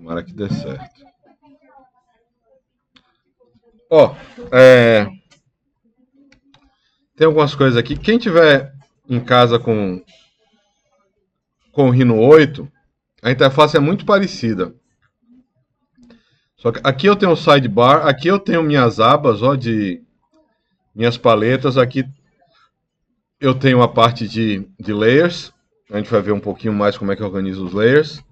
Tomara que dê certo. Ó, é, tem algumas coisas aqui. Quem tiver em casa com o Rhino 8, a interface é muito parecida. Só que aqui eu tenho o sidebar, aqui eu tenho minhas abas, ó, de minhas paletas. Aqui eu tenho a parte de layers. A gente vai ver um pouquinho mais como é que eu organizo os layers.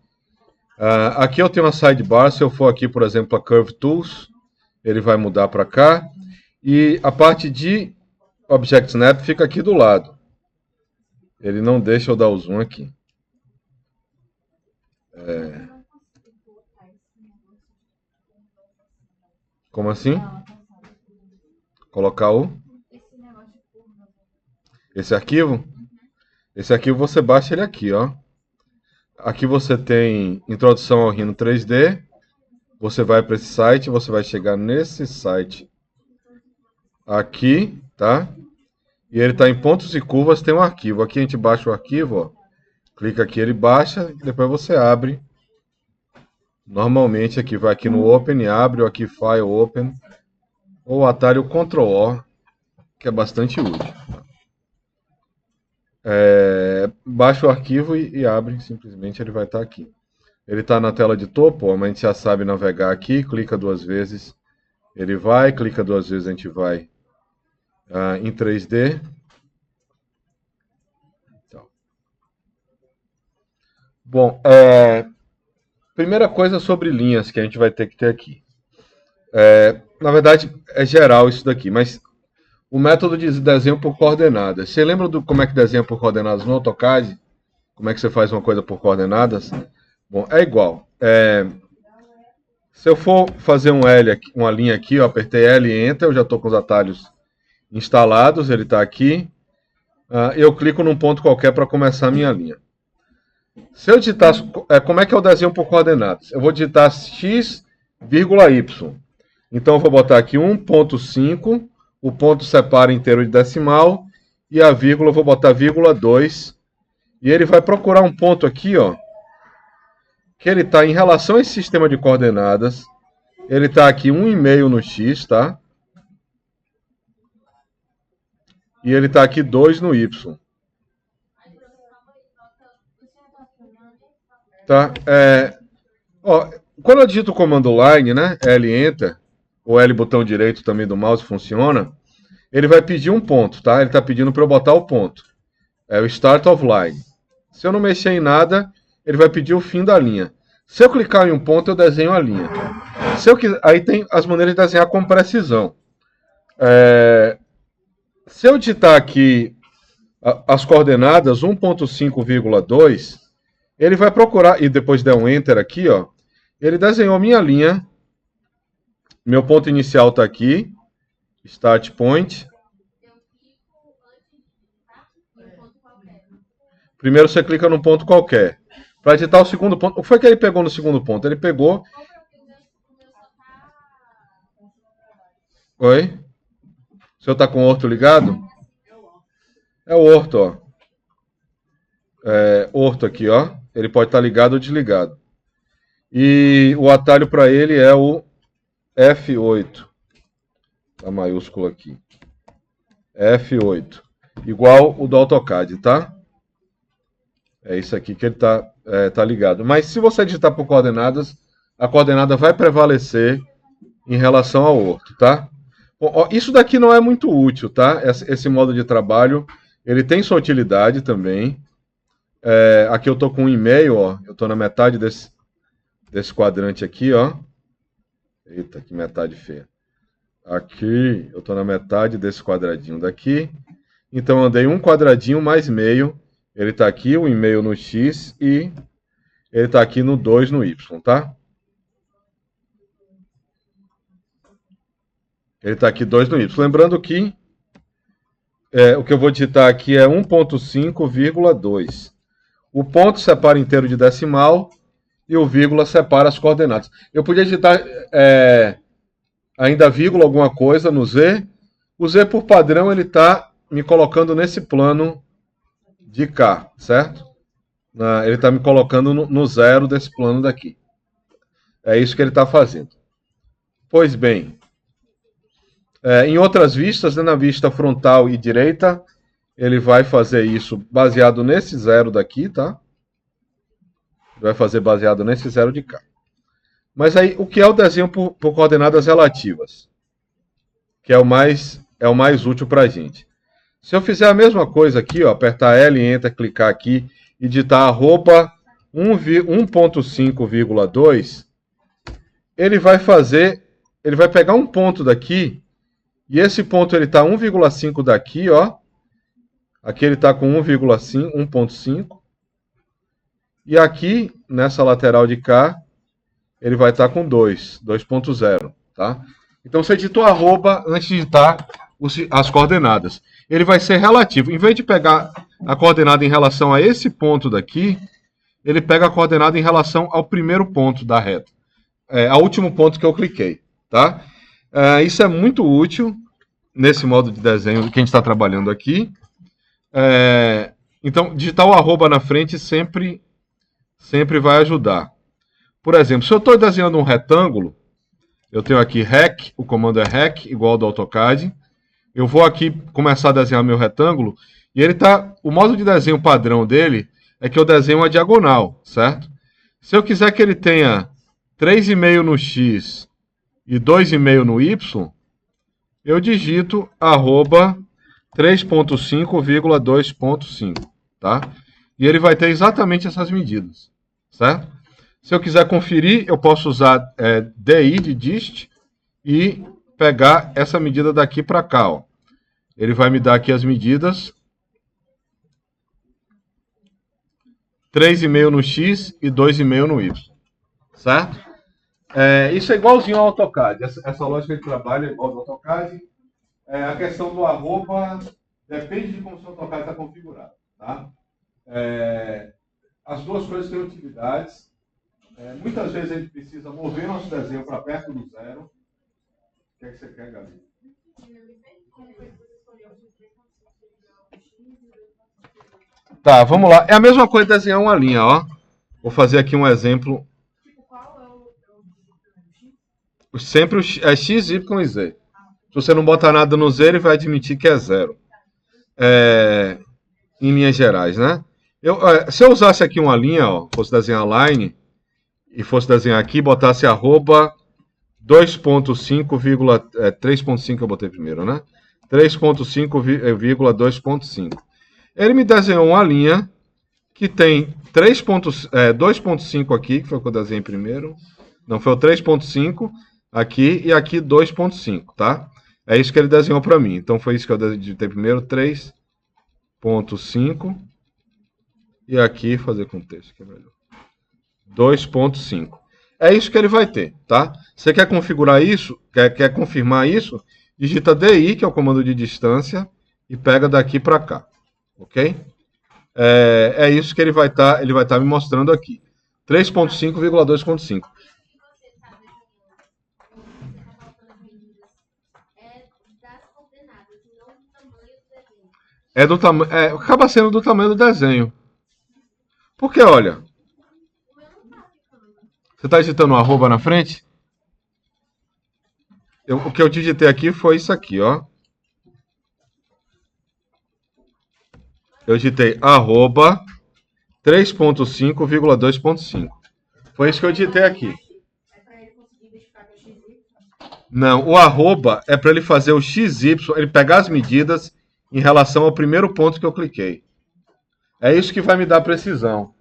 Aqui eu tenho uma sidebar. Se eu for aqui, por exemplo, a Curve Tools, ele vai mudar para cá. E a parte de Object Snap fica aqui do lado. Ele não deixa eu dar o zoom aqui. Como assim? Colocar esse arquivo? Esse arquivo você baixa ele aqui, ó. Aqui você tem introdução ao Rhino 3D. Você vai para esse site, você vai chegar nesse site aqui, tá? E ele está em pontos e curvas, tem um arquivo. Aqui a gente baixa o arquivo, ó. Clica aqui, ele baixa, e depois você abre. Normalmente aqui vai aqui no Open e abre, ou aqui File Open, ou o atalho Ctrl O, que é bastante útil. Baixa o arquivo e abre, simplesmente ele vai estar aqui. Ele está na tela de topo, ó, mas a gente já sabe navegar aqui, clica duas vezes, ele vai, clica duas vezes, a gente vai em 3D. Então. Bom, primeira coisa sobre linhas que a gente vai ter que ter aqui. Na verdade, é geral isso daqui, mas o método de desenho por coordenadas. Você lembra como é que desenha por coordenadas no AutoCAD? Como é que você faz uma coisa por coordenadas? Bom, é igual. Se eu for fazer uma linha aqui, eu apertei L e Enter, eu já estou com os atalhos instalados, ele está aqui. Eu clico num ponto qualquer para começar a minha linha. Se eu digitar, como é que eu desenho por coordenadas? Eu vou digitar x, y. Então eu vou botar aqui 1.5, o ponto separa inteiro de decimal, e a vírgula eu vou botar vírgula 2. E ele vai procurar um ponto aqui, ó, que ele está em relação a esse sistema de coordenadas. Ele está aqui 1,5 no x, tá? E ele está aqui 2 no y. Tá? Quando eu digito o comando line, né, L Enter, ou L botão direito também do mouse funciona, ele vai pedir um ponto, tá? Ele está pedindo para eu botar o ponto. É o Start of Line. Se eu não mexer em nada, ele vai pedir o fim da linha. Se eu clicar em um ponto, eu desenho a linha. Aí tem as maneiras de desenhar com precisão. Se eu digitar aqui as coordenadas 1.5,2, ele vai procurar, e depois der um Enter aqui, ó, ele desenhou minha linha. Meu ponto inicial está aqui, Start Point. Primeiro você clica num ponto qualquer. Para digitar o segundo ponto, o que foi que ele pegou no segundo ponto? Ele pegou... Oi? O senhor está com o orto ligado? É o orto, ó. Orto aqui, ó. Ele pode estar ligado ou desligado. E o atalho para ele é o F8. A maiúscula aqui. F8. Igual o do AutoCAD, tá? É isso aqui que ele tá ligado. Mas se você digitar por coordenadas, a coordenada vai prevalecer em relação ao orto, tá? Bom, ó, isso daqui não é muito útil, tá? Esse modo de trabalho, ele tem sua utilidade também. Aqui eu tô com um e-mail, ó. Eu tô na metade desse quadrante aqui, ó. Eita, que metade feia. Aqui eu tô na metade desse quadradinho daqui. Então eu andei um quadradinho mais meio. Ele está aqui, 1,5 no X, e ele está aqui no 2 no Y, tá? Ele está aqui 2 no Y. Lembrando que o que eu vou digitar aqui é 1.5,2. O ponto separa inteiro de decimal e o vírgula separa as coordenadas. Eu podia digitar ainda vírgula alguma coisa no Z. O Z, por padrão, ele está me colocando nesse plano de cá, certo? Ele está me colocando no zero desse plano daqui. É isso que ele está fazendo. Pois bem, em outras vistas, né, na vista frontal e direita, ele vai fazer isso baseado nesse zero daqui, tá? Vai fazer baseado nesse zero de cá. Mas aí, o que é o desenho por coordenadas relativas? Que é o mais útil para a gente. Se eu fizer a mesma coisa aqui, ó, apertar L, Enter, clicar aqui e digitar arroba 1.5,2, ele vai pegar um ponto daqui, e esse ponto ele está 1,5 daqui, ó. Aqui ele está com 1,5, e aqui, nessa lateral de cá, ele vai estar com 2.0, tá? Então você digitou arroba antes de digitar as coordenadas. Ele vai ser relativo. Em vez de pegar a coordenada em relação a esse ponto daqui, ele pega a coordenada em relação ao primeiro ponto da reta. Ao último ponto que eu cliquei, tá? Isso é muito útil nesse modo de desenho que a gente está trabalhando aqui. Então, digitar o arroba na frente sempre vai ajudar. Por exemplo, se eu estou desenhando um retângulo, eu tenho aqui rec, o comando é rec, igual ao do AutoCAD. Eu vou aqui começar a desenhar meu retângulo, e o modo de desenho padrão dele é que eu desenho uma diagonal, certo? Se eu quiser que ele tenha 3,5 no X e 2,5 no Y, eu digito arroba 3.5,2.5, tá? E ele vai ter exatamente essas medidas, certo? Se eu quiser conferir, eu posso usar DI de dist e pegar essa medida daqui para cá, ó. Ele vai me dar aqui as medidas. 3,5 no X e 2,5 no Y, certo? Isso é igualzinho ao AutoCAD. Essa lógica de trabalho é igual ao AutoCAD. A questão do arroba depende de como o seu AutoCAD está configurado, tá? As duas coisas têm utilidades. Muitas vezes a gente precisa mover nosso desenho para perto do zero. O que é que você quer, Gabi? Tá, vamos lá. É a mesma coisa desenhar uma linha, ó. Vou fazer aqui um exemplo. Sempre é X, Y e Z. Se você não botar nada no Z, ele vai admitir que é zero. Em linhas gerais, né? Se eu usasse aqui uma linha, ó, fosse desenhar line, e fosse desenhar aqui, botasse arroba 2.5, 3.5 eu botei primeiro, né? 3.5,2.5. Ele me desenhou uma linha que tem 2.5 aqui, que foi o que eu desenhei primeiro. Não, foi o 3.5 aqui e aqui 2.5, tá? É isso que ele desenhou para mim. Então foi isso que eu digitei primeiro, 3.5. E aqui, fazer com texto, que é melhor. 2.5. É isso que ele vai ter, tá? Você quer configurar isso, quer confirmar isso, digita DI, que é o comando de distância, e pega daqui para cá, ok? É isso que ele vai estar me mostrando aqui. 3.5,2.5. Acaba sendo do tamanho do desenho. Porque, olha, você está digitando um arroba na frente? O que eu digitei aqui foi isso aqui, ó. Eu digitei arroba 3.5,2.5. Foi isso que eu digitei aqui. Não, o arroba é para ele fazer o XY, ele pegar as medidas em relação ao primeiro ponto que eu cliquei. É isso que vai me dar precisão.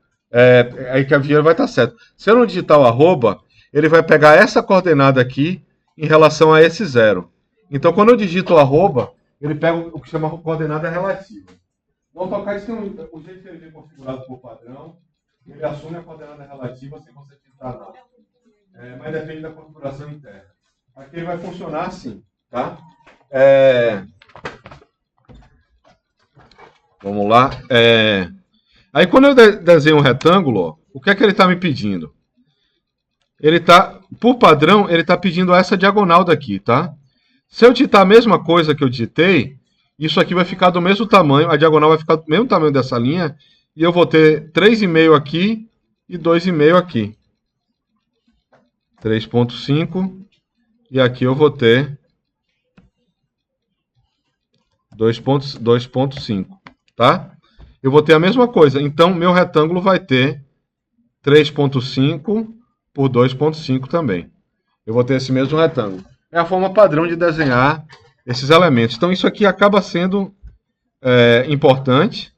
Aí que a via vai estar certo. Se eu não digitar o arroba, ele vai pegar essa coordenada aqui em relação a esse zero. Então, quando eu digito o arroba, ele pega o que chama coordenada relativa. No AutoCAD tem o jeito que ele vem configurado por padrão, ele assume a coordenada relativa sem você digitar nada. Mas depende da configuração interna. Aqui ele vai funcionar assim, tá? Vamos lá. Aí quando eu desenho um retângulo, ó, o que é que ele está me pedindo? Por padrão, ele está pedindo essa diagonal daqui, tá? Se eu digitar a mesma coisa que eu digitei, isso aqui vai ficar do mesmo tamanho, a diagonal vai ficar do mesmo tamanho dessa linha, e eu vou ter 3,5 aqui e 2,5 aqui. 3,5. E aqui eu vou ter 2,5, tá? Eu vou ter a mesma coisa. Então, meu retângulo vai ter 3,5 por 2,5 também. Eu vou ter esse mesmo retângulo. É a forma padrão de desenhar esses elementos. Então, isso aqui acaba sendo importante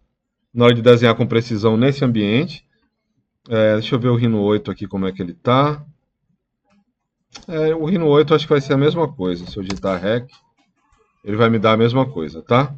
na hora de desenhar com precisão nesse ambiente. Deixa eu ver o Rhino 8 aqui, como é que ele está. O Rhino 8 acho que vai ser a mesma coisa. Se eu digitar REC, ele vai me dar a mesma coisa, tá?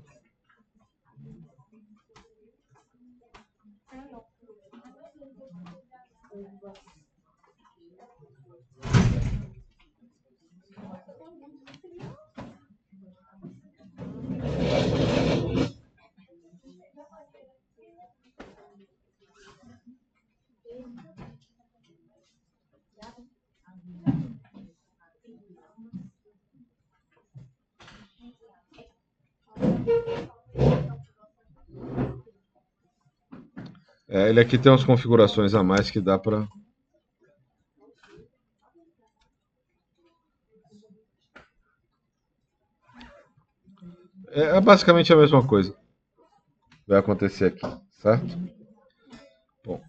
Ele aqui tem umas configurações a mais que dá para... É basicamente a mesma coisa que vai acontecer aqui, certo? Bom,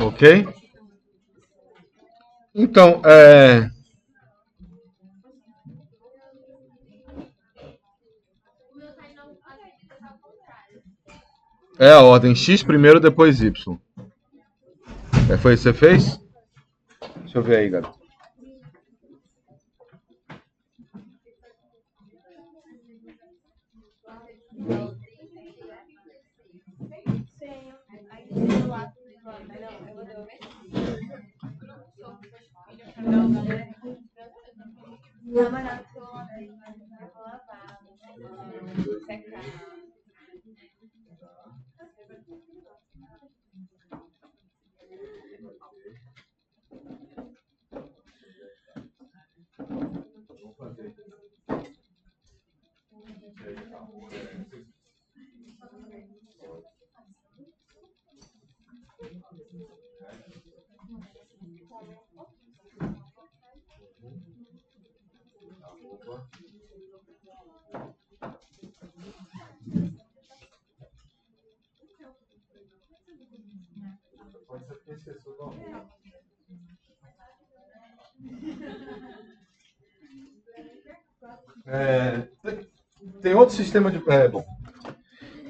ok? Então, é a ordem X primeiro, depois Y. Foi isso que você fez? Deixa eu ver aí, galera. Tem outro sistema de...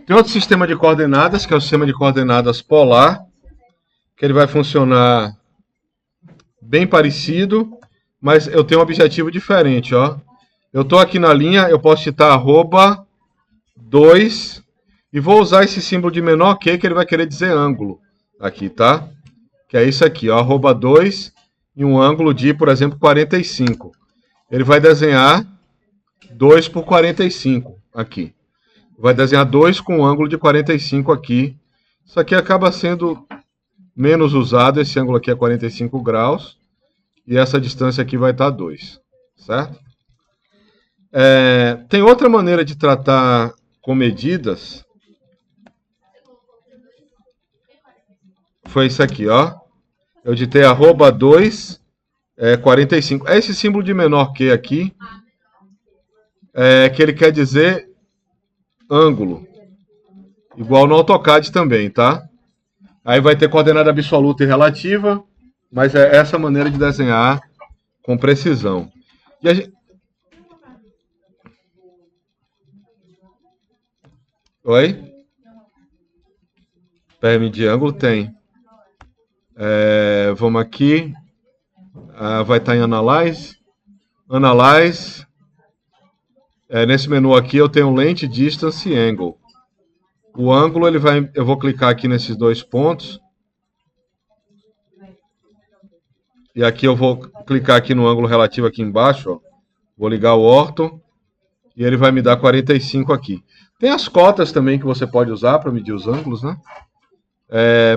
Tem outro sistema de coordenadas, que é o sistema de coordenadas polar, que ele vai funcionar bem parecido, mas eu tenho um objetivo diferente, ó. Eu estou aqui na linha, eu posso digitar @2 e vou usar esse símbolo de menor que ele vai querer dizer ângulo aqui, tá? Que é isso aqui, ó, @2 e um ângulo de, por exemplo, 45. Ele vai desenhar 2 por 45 aqui. Vai desenhar 2 com um ângulo de 45 aqui. Isso aqui acaba sendo menos usado, esse ângulo aqui é 45 graus. E essa distância aqui vai estar 2, certo? Tem outra maneira de tratar com medidas. Foi isso aqui, ó. Eu digitei @2, 45. É esse símbolo de menor que aqui, que ele quer dizer ângulo. Igual no AutoCAD também, tá? Aí vai ter coordenada absoluta e relativa, mas é essa maneira de desenhar com precisão. E a gente... Oi? Para medir ângulo tem. Vamos aqui. Vai estar em Analyze. Analyze. Nesse menu aqui eu tenho Length, Distance e Angle. O ângulo, eu vou clicar aqui nesses dois pontos. E aqui eu vou clicar aqui no ângulo relativo aqui embaixo, ó. Vou ligar o ortho e ele vai me dar 45 aqui. Tem as cotas também que você pode usar para medir os ângulos, né?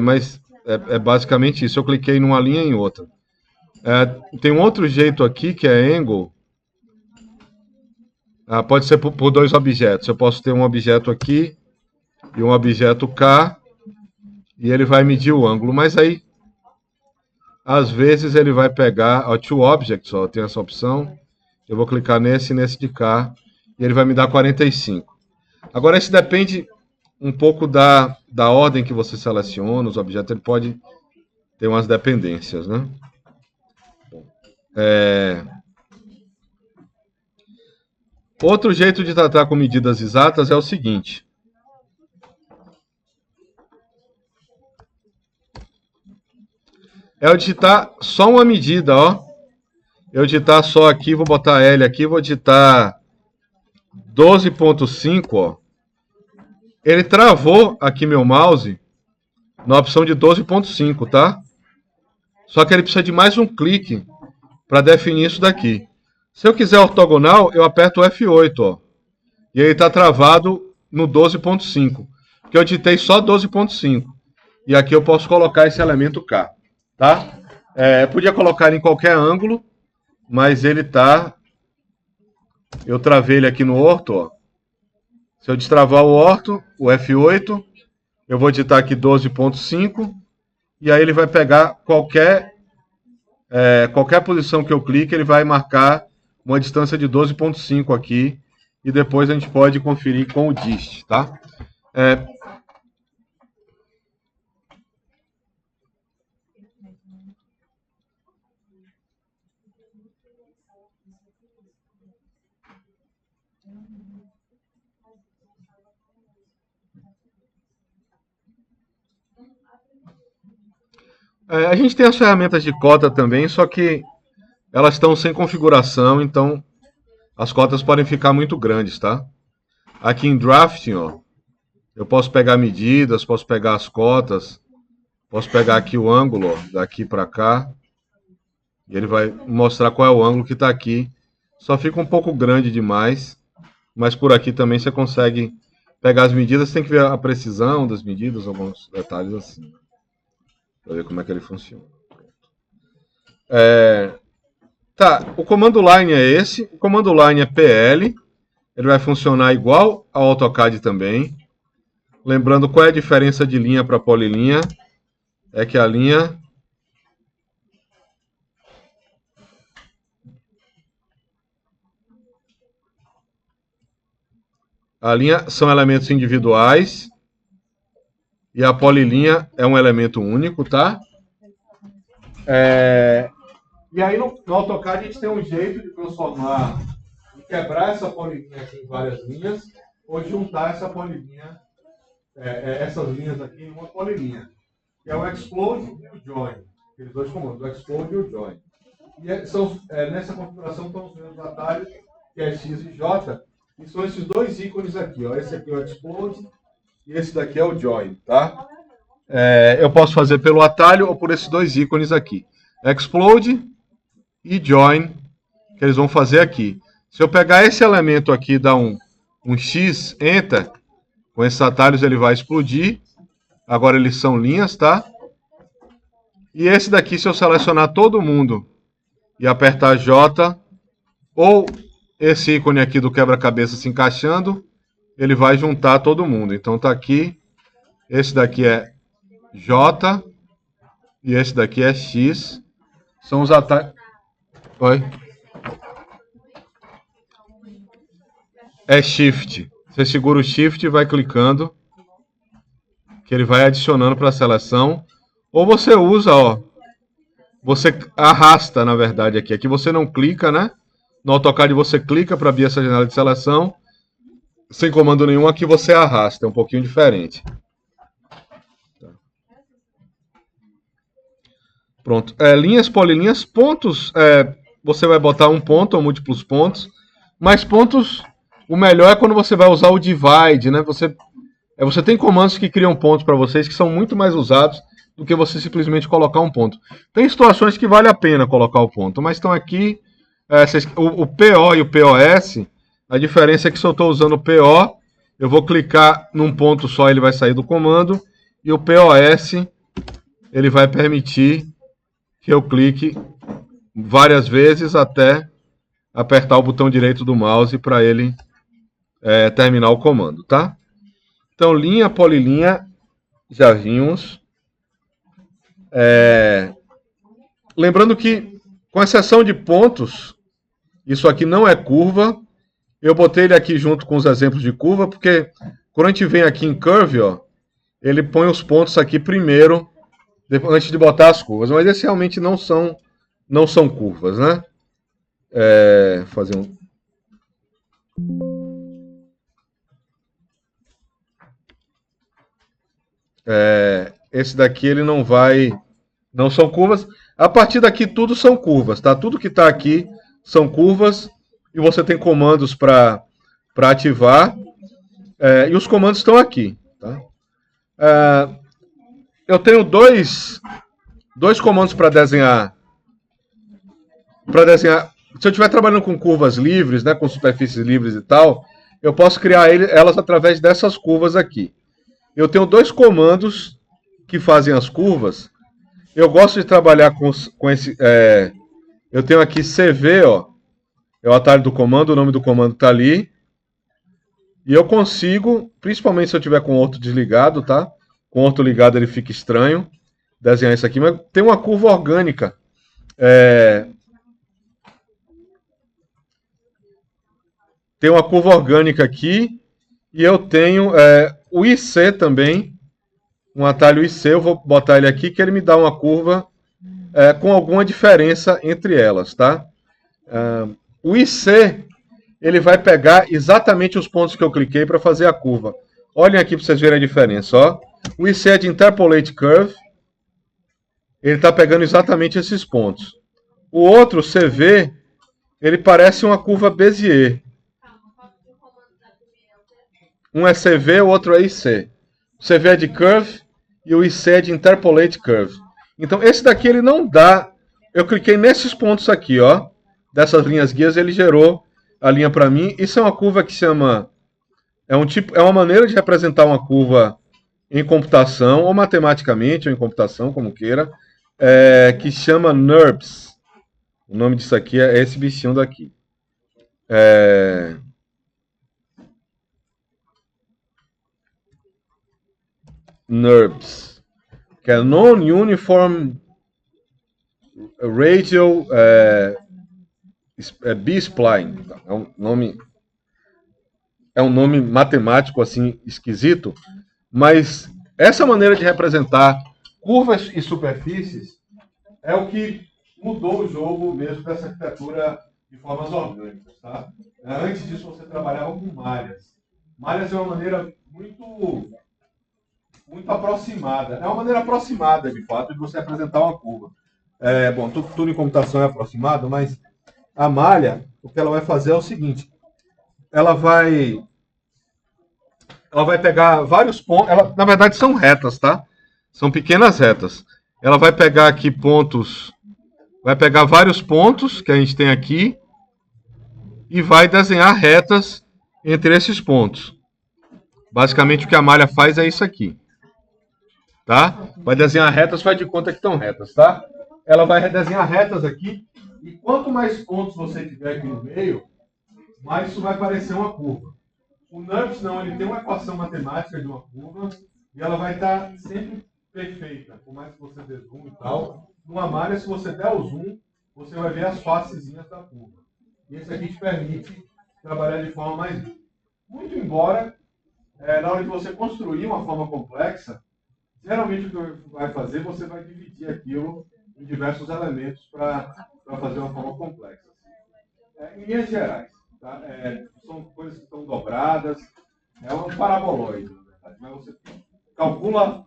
Mas é basicamente isso. Eu cliquei numa linha e em outra. Tem um outro jeito aqui que é angle. Pode ser por dois objetos. Eu posso ter um objeto aqui e um objeto cá, e ele vai medir o ângulo. Mas aí, às vezes, ele vai pegar, ó, two objects, ó, tem essa opção. Eu vou clicar nesse e nesse de cá, e ele vai me dar 45. Agora, isso depende um pouco da ordem que você seleciona os objetos. Ele pode ter umas dependências, né? Outro jeito de tratar com medidas exatas é o seguinte. É eu digitar só uma medida, ó. Eu digitar só aqui, vou botar L aqui, vou digitar 12.5, ó. Ele travou aqui meu mouse na opção de 12.5, tá? Só que ele precisa de mais um clique para definir isso daqui. Se eu quiser ortogonal, eu aperto o F8, ó. E ele está travado no 12.5. Porque eu digitei só 12.5. E aqui eu posso colocar esse elemento K. Tá? Podia colocar em qualquer ângulo, mas ele tá... Eu travei ele aqui no orto, ó. Se eu destravar o orto, o F8, eu vou digitar aqui 12.5, e aí ele vai pegar qualquer posição que eu clique, ele vai marcar uma distância de 12.5 aqui, e depois a gente pode conferir com o dist, tá? A gente tem as ferramentas de cota também, só que elas estão sem configuração, então as cotas podem ficar muito grandes, tá? Aqui em Drafting, ó, eu posso pegar medidas, posso pegar as cotas, posso pegar aqui o ângulo, ó, daqui para cá, e ele vai mostrar qual é o ângulo que está aqui. Só fica um pouco grande demais, mas por aqui também você consegue pegar as medidas, tem que ver a precisão das medidas, alguns detalhes assim. Para ver como é que ele funciona. Tá, o comando line é esse. O comando line é PL. Ele vai funcionar igual ao AutoCAD também. Lembrando qual é a diferença de linha para polilinha. É que a linha... A linha são elementos individuais. E a polilinha é um elemento único, tá? E aí no AutoCAD a gente tem um jeito de transformar, de quebrar essa polilinha aqui em várias linhas, ou juntar essa polilinha, essas linhas aqui em uma polilinha. Que é o Explode e o Join. Aqueles dois comandos, o Explode e o Join. E nessa configuração estão os mesmos atalhos, que é X e J, e são esses dois ícones aqui, ó. Esse aqui é o Explode e esse daqui é o Join, tá? Eu posso fazer pelo atalho ou por esses dois ícones aqui. Explode e Join, que eles vão fazer aqui. Se eu pegar esse elemento aqui e dar um X, Enter, com esses atalhos ele vai explodir. Agora eles são linhas, tá? E esse daqui, se eu selecionar todo mundo e apertar J, ou esse ícone aqui do quebra-cabeça se encaixando, ele vai juntar todo mundo. Então tá aqui, esse daqui é J e esse daqui é X. São os atalhos... Oi? É Shift. Você segura o Shift e vai clicando, que ele vai adicionando para a seleção. Ou você usa, ó, você arrasta, na verdade, aqui. Aqui você não clica, né? No AutoCAD você clica para abrir essa janela de seleção. Sem comando nenhum, aqui você arrasta. É um pouquinho diferente. Pronto. Linhas, polilinhas, pontos. Você vai botar um ponto ou múltiplos pontos. Mas pontos, o melhor é quando você vai usar o divide, né? Você tem comandos que criam pontos para vocês que são muito mais usados do que você simplesmente colocar um ponto. Tem situações que vale a pena colocar o ponto, mas estão aqui o PO e o POS. A diferença é que se eu estou usando o PO, eu vou clicar num ponto só, ele vai sair do comando, e o POS ele vai permitir que eu clique várias vezes até apertar o botão direito do mouse para ele terminar o comando, tá? Então, linha, polilinha, já vimos. Lembrando que, com exceção de pontos, isso aqui não é curva. Eu botei ele aqui junto com os exemplos de curva, porque quando a gente vem aqui em Curve, ó, ele põe os pontos aqui primeiro, antes de botar as curvas. Mas esses realmente não são curvas, né? Fazer um... esse daqui ele não vai... Não são curvas. A partir daqui tudo são curvas, tá? Tudo que está aqui são curvas. E você tem comandos para ativar. E os comandos estão aqui, tá? Eu tenho dois comandos para desenhar. Se eu estiver trabalhando com curvas livres, né, com superfícies livres e tal, eu posso criar elas através dessas curvas aqui. Eu tenho dois comandos que fazem as curvas. Eu gosto de trabalhar com esse... eu tenho aqui CV, ó, é o atalho do comando, o nome do comando está ali. E eu consigo, principalmente se eu tiver com o orto desligado, tá? Com o orto ligado ele fica estranho desenhar isso aqui, mas tem uma curva orgânica. Tem uma curva orgânica aqui e eu tenho o IC também, um atalho IC, eu vou botar ele aqui que ele me dá uma curva com alguma diferença entre elas, tá? O IC, ele vai pegar exatamente os pontos que eu cliquei para fazer a curva. Olhem aqui para vocês verem a diferença, ó. O IC é de Interpolate Curve, ele está pegando exatamente esses pontos. O outro, CV, ele parece uma curva Bézier. Um é CV, o outro é IC. O CV é de Curve e o IC é de Interpolate Curve. Então, esse daqui ele não dá... Eu cliquei nesses pontos aqui, ó. Dessas linhas guias, ele gerou a linha para mim. Isso é uma curva que chama... É uma maneira de representar uma curva em computação, ou matematicamente, ou em computação, como queira, que chama NURBS. O nome disso aqui é esse bichinho daqui. NURBS, que é Non-Uniform Radial B-Spline. É um nome matemático assim esquisito, mas essa maneira de representar curvas e superfícies é o que mudou o jogo mesmo dessa arquitetura de formas orgânicas, tá? Antes disso você trabalhava com malhas. Malhas é uma maneira muito aproximada. É uma maneira aproximada, de fato, de você apresentar uma curva. Bom, tudo em computação é aproximado, mas a malha, o que ela vai fazer é o seguinte. Ela vai pegar vários pontos. Na verdade, são retas, tá? São pequenas retas. Ela vai pegar aqui pontos. Vai pegar vários pontos que a gente tem aqui e vai desenhar retas entre esses pontos. Basicamente, o que a malha faz é isso aqui. Tá? Vai desenhar retas, faz de conta que estão retas, tá? Ela vai desenhar retas aqui. E quanto mais pontos você tiver aqui no meio, mais isso vai parecer uma curva. O NURBS não, ele tem uma equação matemática de uma curva e ela vai estar sempre perfeita. Por mais que você dê zoom e tal. Numa malha, se você der o zoom, você vai ver as facezinhas da curva. E isso aqui te permite trabalhar de forma mais livre. Muito embora, na hora de você construir uma forma complexa, geralmente o que você vai fazer, você vai dividir aquilo em diversos elementos para fazer uma forma complexa. Em linhas gerais, tá? São coisas que estão dobradas, é um paraboloide, na verdade. Mas você calcula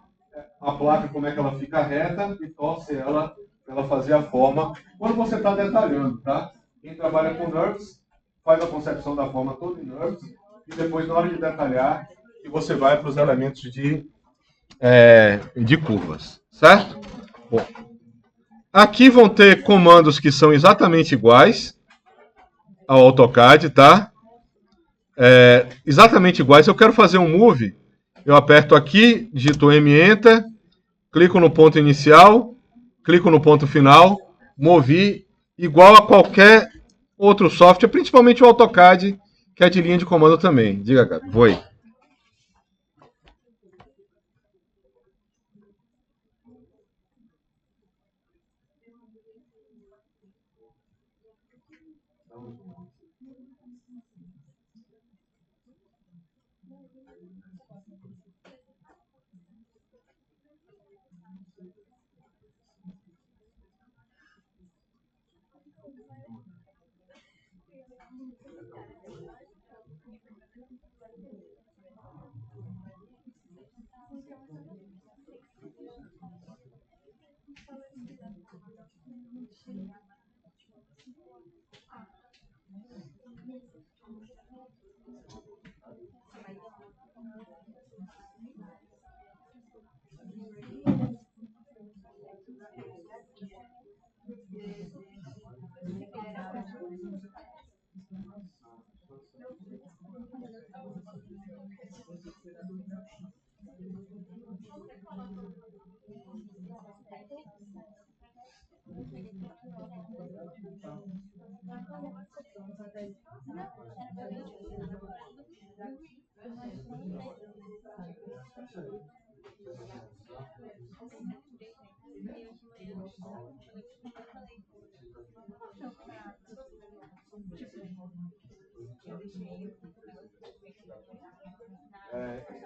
a placa, como é que ela fica reta e torce ela para ela fazer a forma quando você está detalhando, tá? Quem trabalha com NURBS faz a concepção da forma toda em NURBS e depois, na hora de detalhar, que você vai para os elementos de curvas, certo? Bom, aqui vão ter comandos que são exatamente iguais ao AutoCAD, tá? Exatamente iguais. Se eu quero fazer um move, eu aperto aqui, digito M, Enter, clico no ponto inicial, clico no ponto final, movi, igual a qualquer outro software, principalmente o AutoCAD, que é de linha de comando também. Diga, Gabi. Vou aí.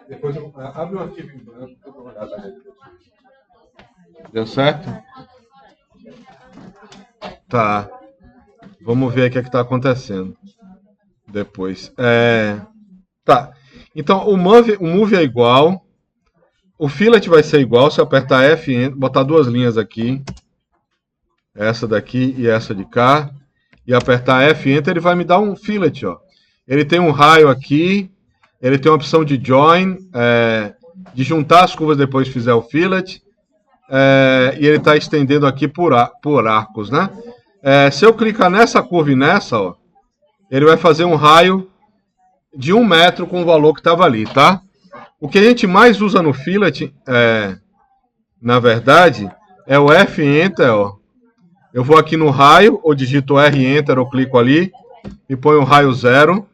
Depois abre um arquivo em branco para eu olhar nele. Deu certo? Tá. Vamos ver o que está acontecendo depois. Tá. Então o move é igual. O fillet vai ser igual. Se eu apertar F, botar duas linhas aqui, essa daqui e essa de cá, e apertar F Enter, ele vai me dar um fillet, ó. Ele tem um raio aqui, ele tem uma opção de join, de juntar as curvas depois que fizer o fillet, e ele está estendendo aqui por arcos, né? Se eu clicar nessa curva e nessa, ó, ele vai fazer um raio de 1 metro com o valor que estava ali, tá? O que a gente mais usa no fillet, na verdade, é o F Enter, ó. Eu vou aqui no raio, ou digito R Enter, ou clico ali, e ponho o raio 0.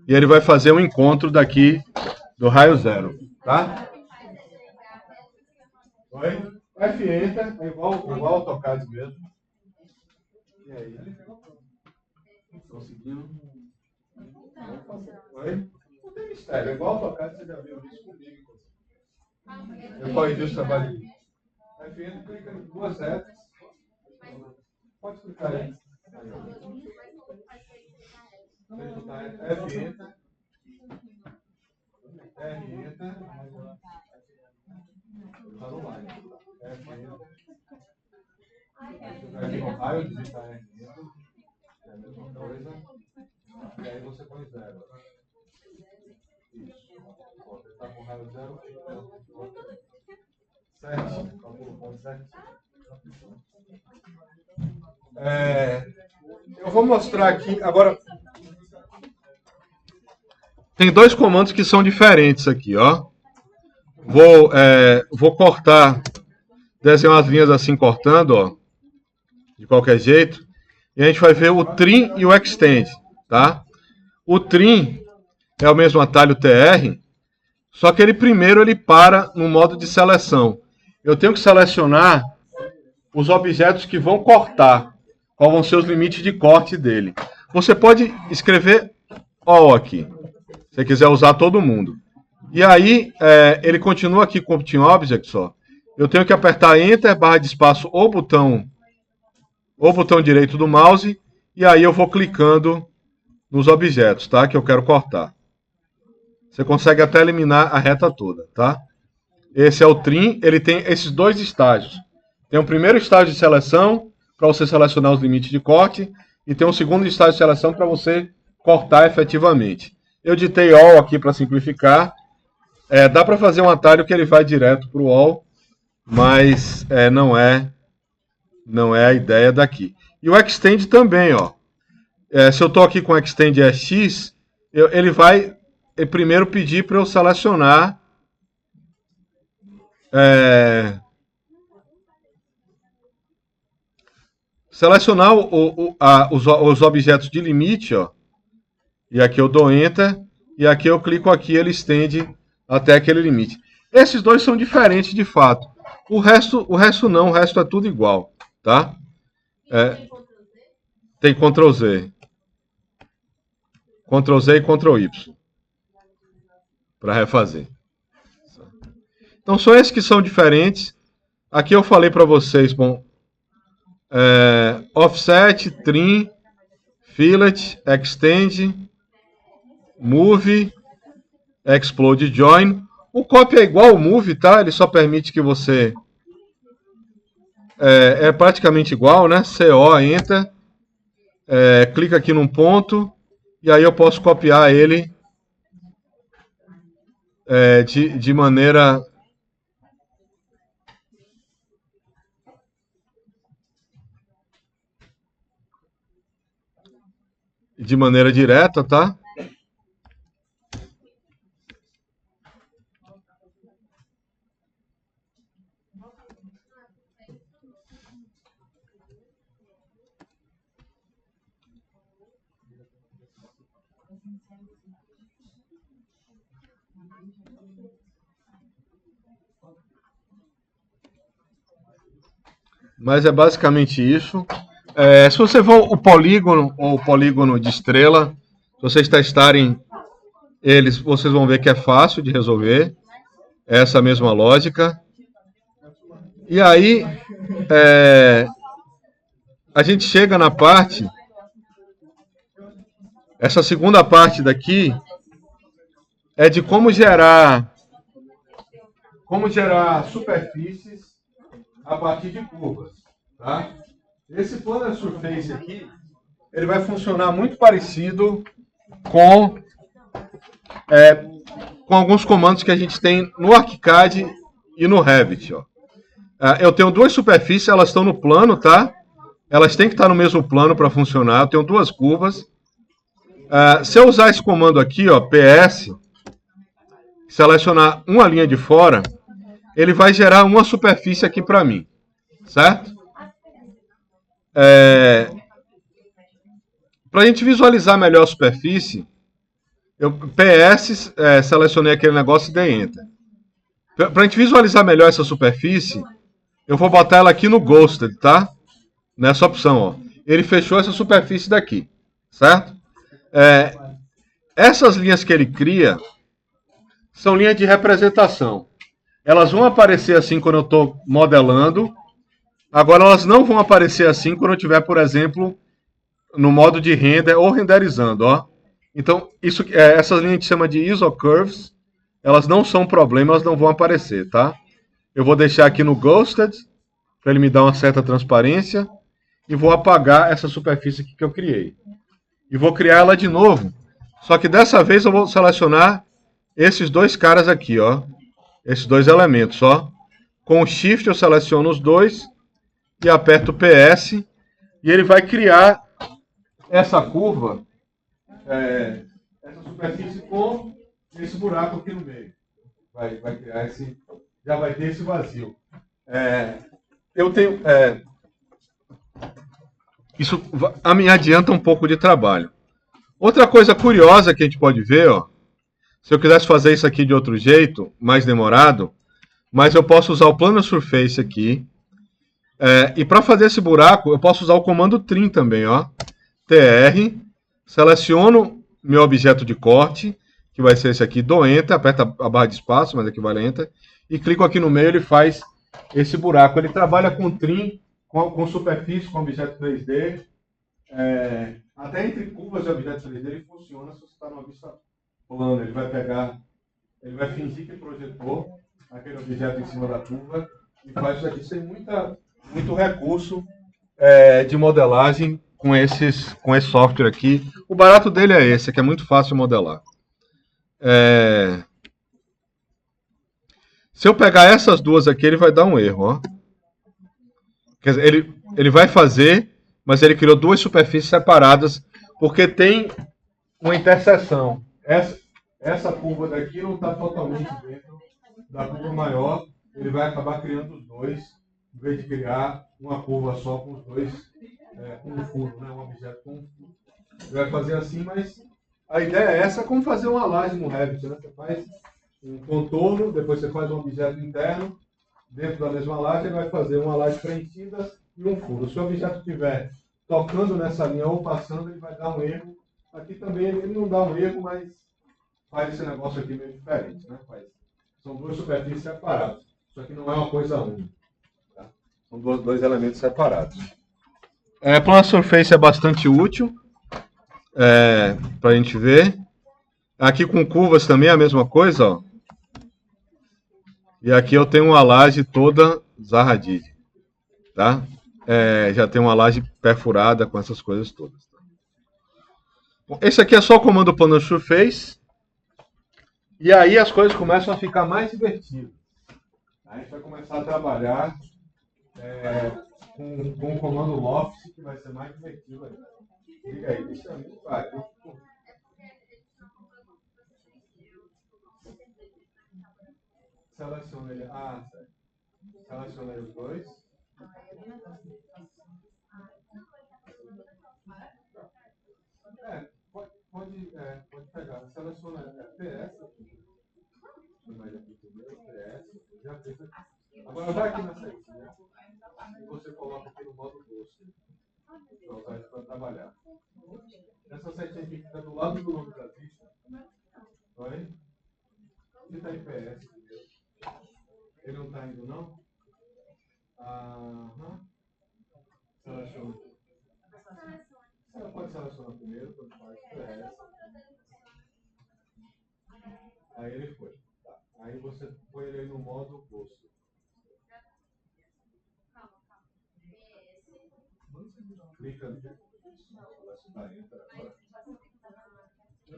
E ele vai fazer um encontro daqui do raio 0, tá? Oi? F Enter, é igual ao AutoCAD mesmo. E aí? Conseguiu? Oi? Não tem mistério, é igual ao AutoCAD, você já viu isso comigo. Eu corrigi o trabalho. F Enter, clica em duas setas. Pode clicar aí. F Enter. R Enter. Tá no line. F Enter. Aqui no raio, digitar R Enter. É a mesma coisa. E aí você põe 0. Isso. Você está com raio 0. Certo. Calcula, ponto certo. Eu vou mostrar aqui. Agora, tem dois comandos que são diferentes aqui, ó. Vou cortar, desenhar umas linhas assim cortando, ó, de qualquer jeito. E a gente vai ver o trim e o extend, tá? O trim é o mesmo atalho TR, só que ele primeiro para no modo de seleção. Eu tenho que selecionar os objetos que vão cortar, quais vão ser os limites de corte dele. Você pode escrever all aqui, se você quiser usar todo mundo. E aí, ele continua aqui com o Team Objects, ó. Eu tenho que apertar Enter, barra de espaço ou botão direito do mouse, e aí eu vou clicando nos objetos, tá? Que eu quero cortar. Você consegue até eliminar a reta toda, tá? Esse é o trim, ele tem esses dois estágios. Tem um primeiro estágio de seleção, para você selecionar os limites de corte, e tem um segundo estágio de seleção para você cortar efetivamente. Eu ditei All aqui para simplificar. Dá para fazer um atalho que ele vai direto para o All, mas não é a ideia daqui. E o Extend também, ó. Se eu estou aqui com o Extend EX, ele vai primeiro pedir para eu selecionar selecionar os objetos de limite, ó, e aqui eu dou Enter, e aqui eu clico aqui, ele estende até aquele limite. Esses dois são diferentes de fato. O resto não, o resto é tudo igual, tá? Tem Ctrl Z. Ctrl Z e Ctrl Y para refazer. Então são esses que são diferentes. Aqui eu falei para vocês, bom, offset, trim, fillet, extend, move, explode, join. O copy é igual ao move, tá? Ele só permite que você é praticamente igual, né? CO, enter, clica aqui num ponto e aí eu posso copiar ele de maneira direta, tá? Mas é basicamente isso. Se você for o polígono ou o polígono de estrela, se vocês testarem eles, vocês vão ver que é fácil de resolver. É essa mesma lógica. E aí, a gente chega na parte, essa segunda parte daqui é de como gerar superfícies a partir de curvas, tá? Esse Planar Surface aqui, ele vai funcionar muito parecido com alguns comandos que a gente tem no ArchiCAD e no Revit, ó. Eu tenho duas superfícies, elas estão no plano, tá? Elas têm que estar no mesmo plano para funcionar. Eu tenho duas curvas. Se eu usar esse comando aqui, ó, PS, selecionar uma linha de fora, ele vai gerar uma superfície aqui para mim, certo? Para a gente visualizar melhor a superfície, eu PS, selecionei aquele negócio e dei Enter. Para a gente visualizar melhor essa superfície, eu vou botar ela aqui no Ghosted, tá? Nessa opção, ó. Ele fechou essa superfície daqui, certo? Essas linhas que ele cria são linhas de representação. Elas vão aparecer assim quando eu estou modelando. Agora, elas não vão aparecer assim quando eu estiver, por exemplo, no modo de render ou renderizando, ó. Então, essas linhas a gente chama de isocurves. Elas não são problema, elas não vão aparecer, tá? Eu vou deixar aqui no Ghosted, para ele me dar uma certa transparência. E vou apagar essa superfície aqui que eu criei. E vou criar ela de novo. Só que dessa vez eu vou selecionar esses dois caras aqui, ó. Esses dois elementos, ó. Com o Shift eu seleciono os dois e aperto o PS. E ele vai criar essa curva, essa superfície com esse buraco aqui no meio. Vai criar esse... Já vai ter esse vazio. Eu tenho... Isso me adianta um pouco de trabalho. Outra coisa curiosa que a gente pode ver, ó, se eu quisesse fazer isso aqui de outro jeito, mais demorado, mas eu posso usar o Planar Surface aqui. E para fazer esse buraco, eu posso usar o comando Trim também, ó. TR, seleciono meu objeto de corte, que vai ser esse aqui, dou Enter, aperta a barra de espaço, mas aqui vale Enter, e clico aqui no meio, ele faz esse buraco. Ele trabalha com Trim, com superfície, com objeto 3D. Até entre curvas e objetos 3D ele funciona se você está numa vista plana. Ele vai fingir que projetou aquele objeto em cima da curva e faz isso aqui sem muito recurso de modelagem com esse software aqui. O barato dele é esse, que é muito fácil de modelar. Se eu pegar essas duas aqui, ele vai dar um erro, ó. Quer dizer, ele vai fazer, mas ele criou duas superfícies separadas, porque tem uma interseção. Essa curva daqui não está totalmente dentro da curva maior. Ele vai acabar criando os dois, em vez de criar uma curva só com os dois com um furo, né? Um objeto com um furo. Ele vai fazer assim, mas a ideia é essa, como fazer uma laje no Revit, né? Você faz um contorno, depois você faz um objeto interno, dentro da mesma laje, ele vai fazer uma laje preenchida e um furo. Se o objeto estiver tocando nessa linha ou passando, ele vai dar um erro. Aqui também ele não dá um erro, mas faz esse negócio aqui meio diferente, né? São duas superfícies separadas. Isso aqui não é uma coisa única. Tá? São dois elementos separados. Plan Surface é bastante útil para a gente ver. Aqui com curvas também é a mesma coisa, ó. E aqui eu tenho uma laje toda Zaradid, tá? Já tem uma laje perfurada com essas coisas todas. Tá? Bom, esse aqui é só o comando Plan Surface. E aí as coisas começam a ficar mais divertidas. A gente vai começar a trabalhar com o comando Loft, que vai ser mais divertido ainda. Liga aí, deixa eu vai. Seleciona ele. Certo. Seleciona aí os dois. Pode pegar. Seleciona PS. PS. Já fez aqui. Agora vai aqui na setinha. E você coloca aqui no modo bolso. Para usar isso para trabalhar. Essa setinha aqui fica do lado do nome da vista. Oi? Ele está em PS. Ele não está indo, não? Seleciona. Você pode selecionar primeiro, quando faz PS. Aí ele foi. Tá. Aí você põe ele aí no modo oposto. Clica no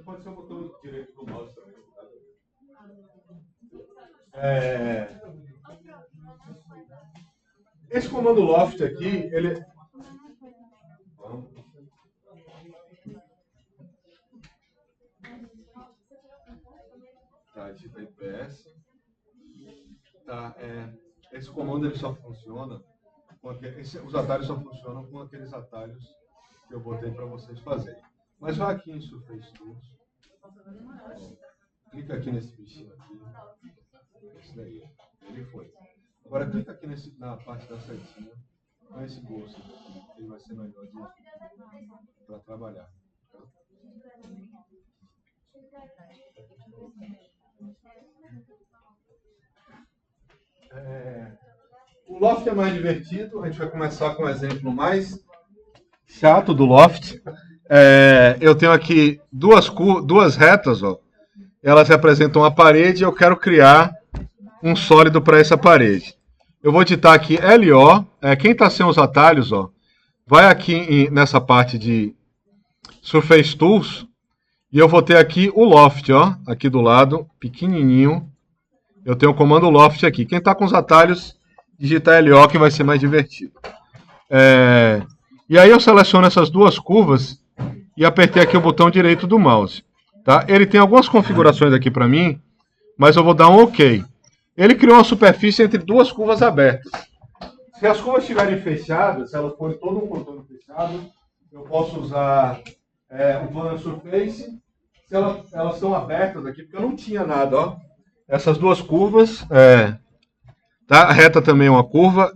pode ser o botão direito do mouse também. Esse comando Loft aqui, ele... Tá, digita IPS. Tá, esse comando ele só funciona com os atalhos só funcionam com aqueles atalhos que eu botei para vocês fazerem. Mas vai aqui em Surface Tools. Clica aqui nesse bichinho aqui. Esse daí. Ele foi. Agora clica aqui na parte da setinha. Com esse bolso aqui. Ele vai ser melhor para trabalhar. Tá? O Loft é mais divertido. A gente vai começar com um exemplo mais chato do Loft. Eu tenho aqui duas retas, ó. Elas representam a parede e eu quero criar um sólido para essa parede. Eu vou digitar aqui LO. Quem está sem os atalhos, ó, vai aqui nessa parte de Surface Tools e eu vou ter aqui o Loft, ó, aqui do lado, pequenininho. Eu tenho o comando Loft aqui. Quem está com os atalhos, digita LO que vai ser mais divertido. E aí eu seleciono essas duas curvas e apertei aqui o botão direito do mouse. Tá? Ele tem algumas configurações aqui para mim, mas eu vou dar um OK. Ele criou uma superfície entre duas curvas abertas. Se as curvas estiverem fechadas, se elas forem todo um contorno fechado, eu posso usar um Plan Surface. Se elas estão abertas aqui, porque eu não tinha nada, ó. Essas duas curvas, tá? A reta também é uma curva.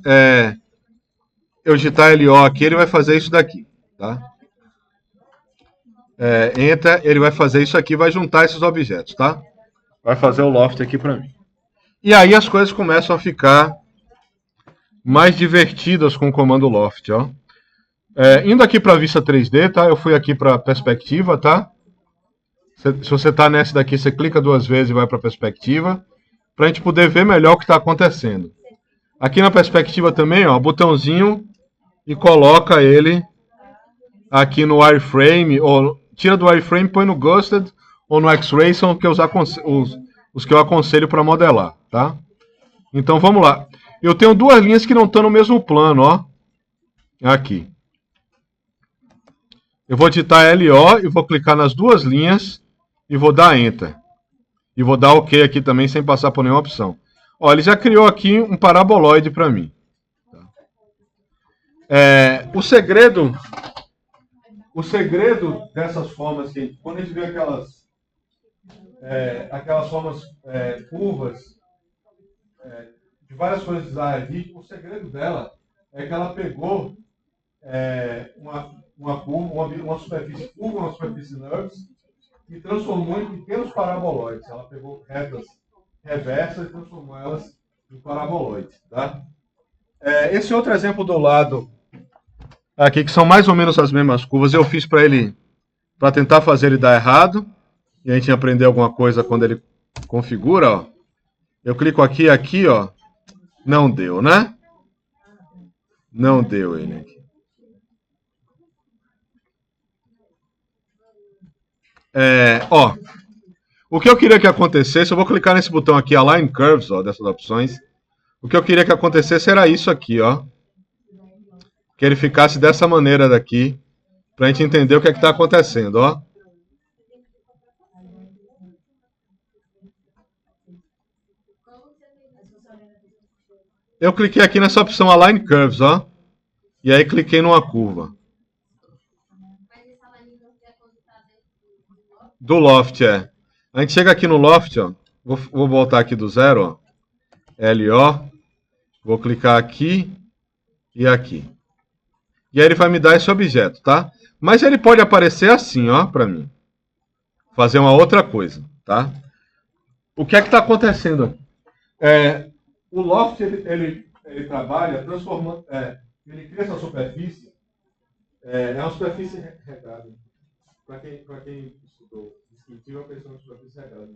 Eu digitar LO aqui, ele vai fazer isso daqui, tá? Enter, ele vai fazer isso aqui, vai juntar esses objetos, tá? Vai fazer o Loft aqui para mim. E aí as coisas começam a ficar mais divertidas com o comando Loft, ó. Indo aqui para a vista 3D, tá? Eu fui aqui para perspectiva, tá? Se você está nessa daqui, você clica duas vezes e vai para perspectiva, para a gente poder ver melhor o que está acontecendo. Aqui na perspectiva também, ó, botãozinho e coloca ele aqui no wireframe, ou tira do wireframe, põe no Ghosted ou no X-Ray, são os que eu aconselho para modelar, tá? Então vamos lá. Eu tenho duas linhas que não estão no mesmo plano, ó. Aqui. Eu vou digitar LO e vou clicar nas duas linhas e vou dar Enter. E vou dar OK aqui também sem passar por nenhuma opção. Ó, ele já criou aqui um paraboloide para mim. O segredo dessas formas que quando a gente vê aquelas formas curvas de várias coisas de Zahavi, o segredo dela é que ela pegou uma superfície curva, uma superfície NURBS, e transformou em pequenos paraboloides. Ela pegou retas reversas e transformou elas em paraboloides. Tá? Esse outro exemplo do lado aqui, que são mais ou menos as mesmas curvas, eu fiz para ele, para tentar fazer ele dar errado, e a gente aprender alguma coisa quando ele configura. Ó. Eu clico aqui, ó, não deu, né? Não deu ele aqui. Ó, o que eu queria que acontecesse, eu vou clicar nesse botão aqui, Align Curves, ó, dessas opções. O que eu queria que acontecesse era isso aqui, ó. Que ele ficasse dessa maneira daqui, pra gente entender o que é que tá acontecendo, ó. Eu cliquei aqui nessa opção Align Curves, ó. E aí cliquei numa curva. Do Loft, A gente chega aqui no Loft, ó. Vou voltar aqui do zero, ó. LO. Vou clicar aqui e aqui. E aí ele vai me dar esse objeto, tá? Mas ele pode aparecer assim, ó, pra mim. Fazer uma outra coisa, tá? O que é que está acontecendo aqui? O Loft, ele trabalha transformando... ele cria essa superfície. É uma superfície regrada. Para quem estudou descritivo, a pessoa é uma superfície regrada.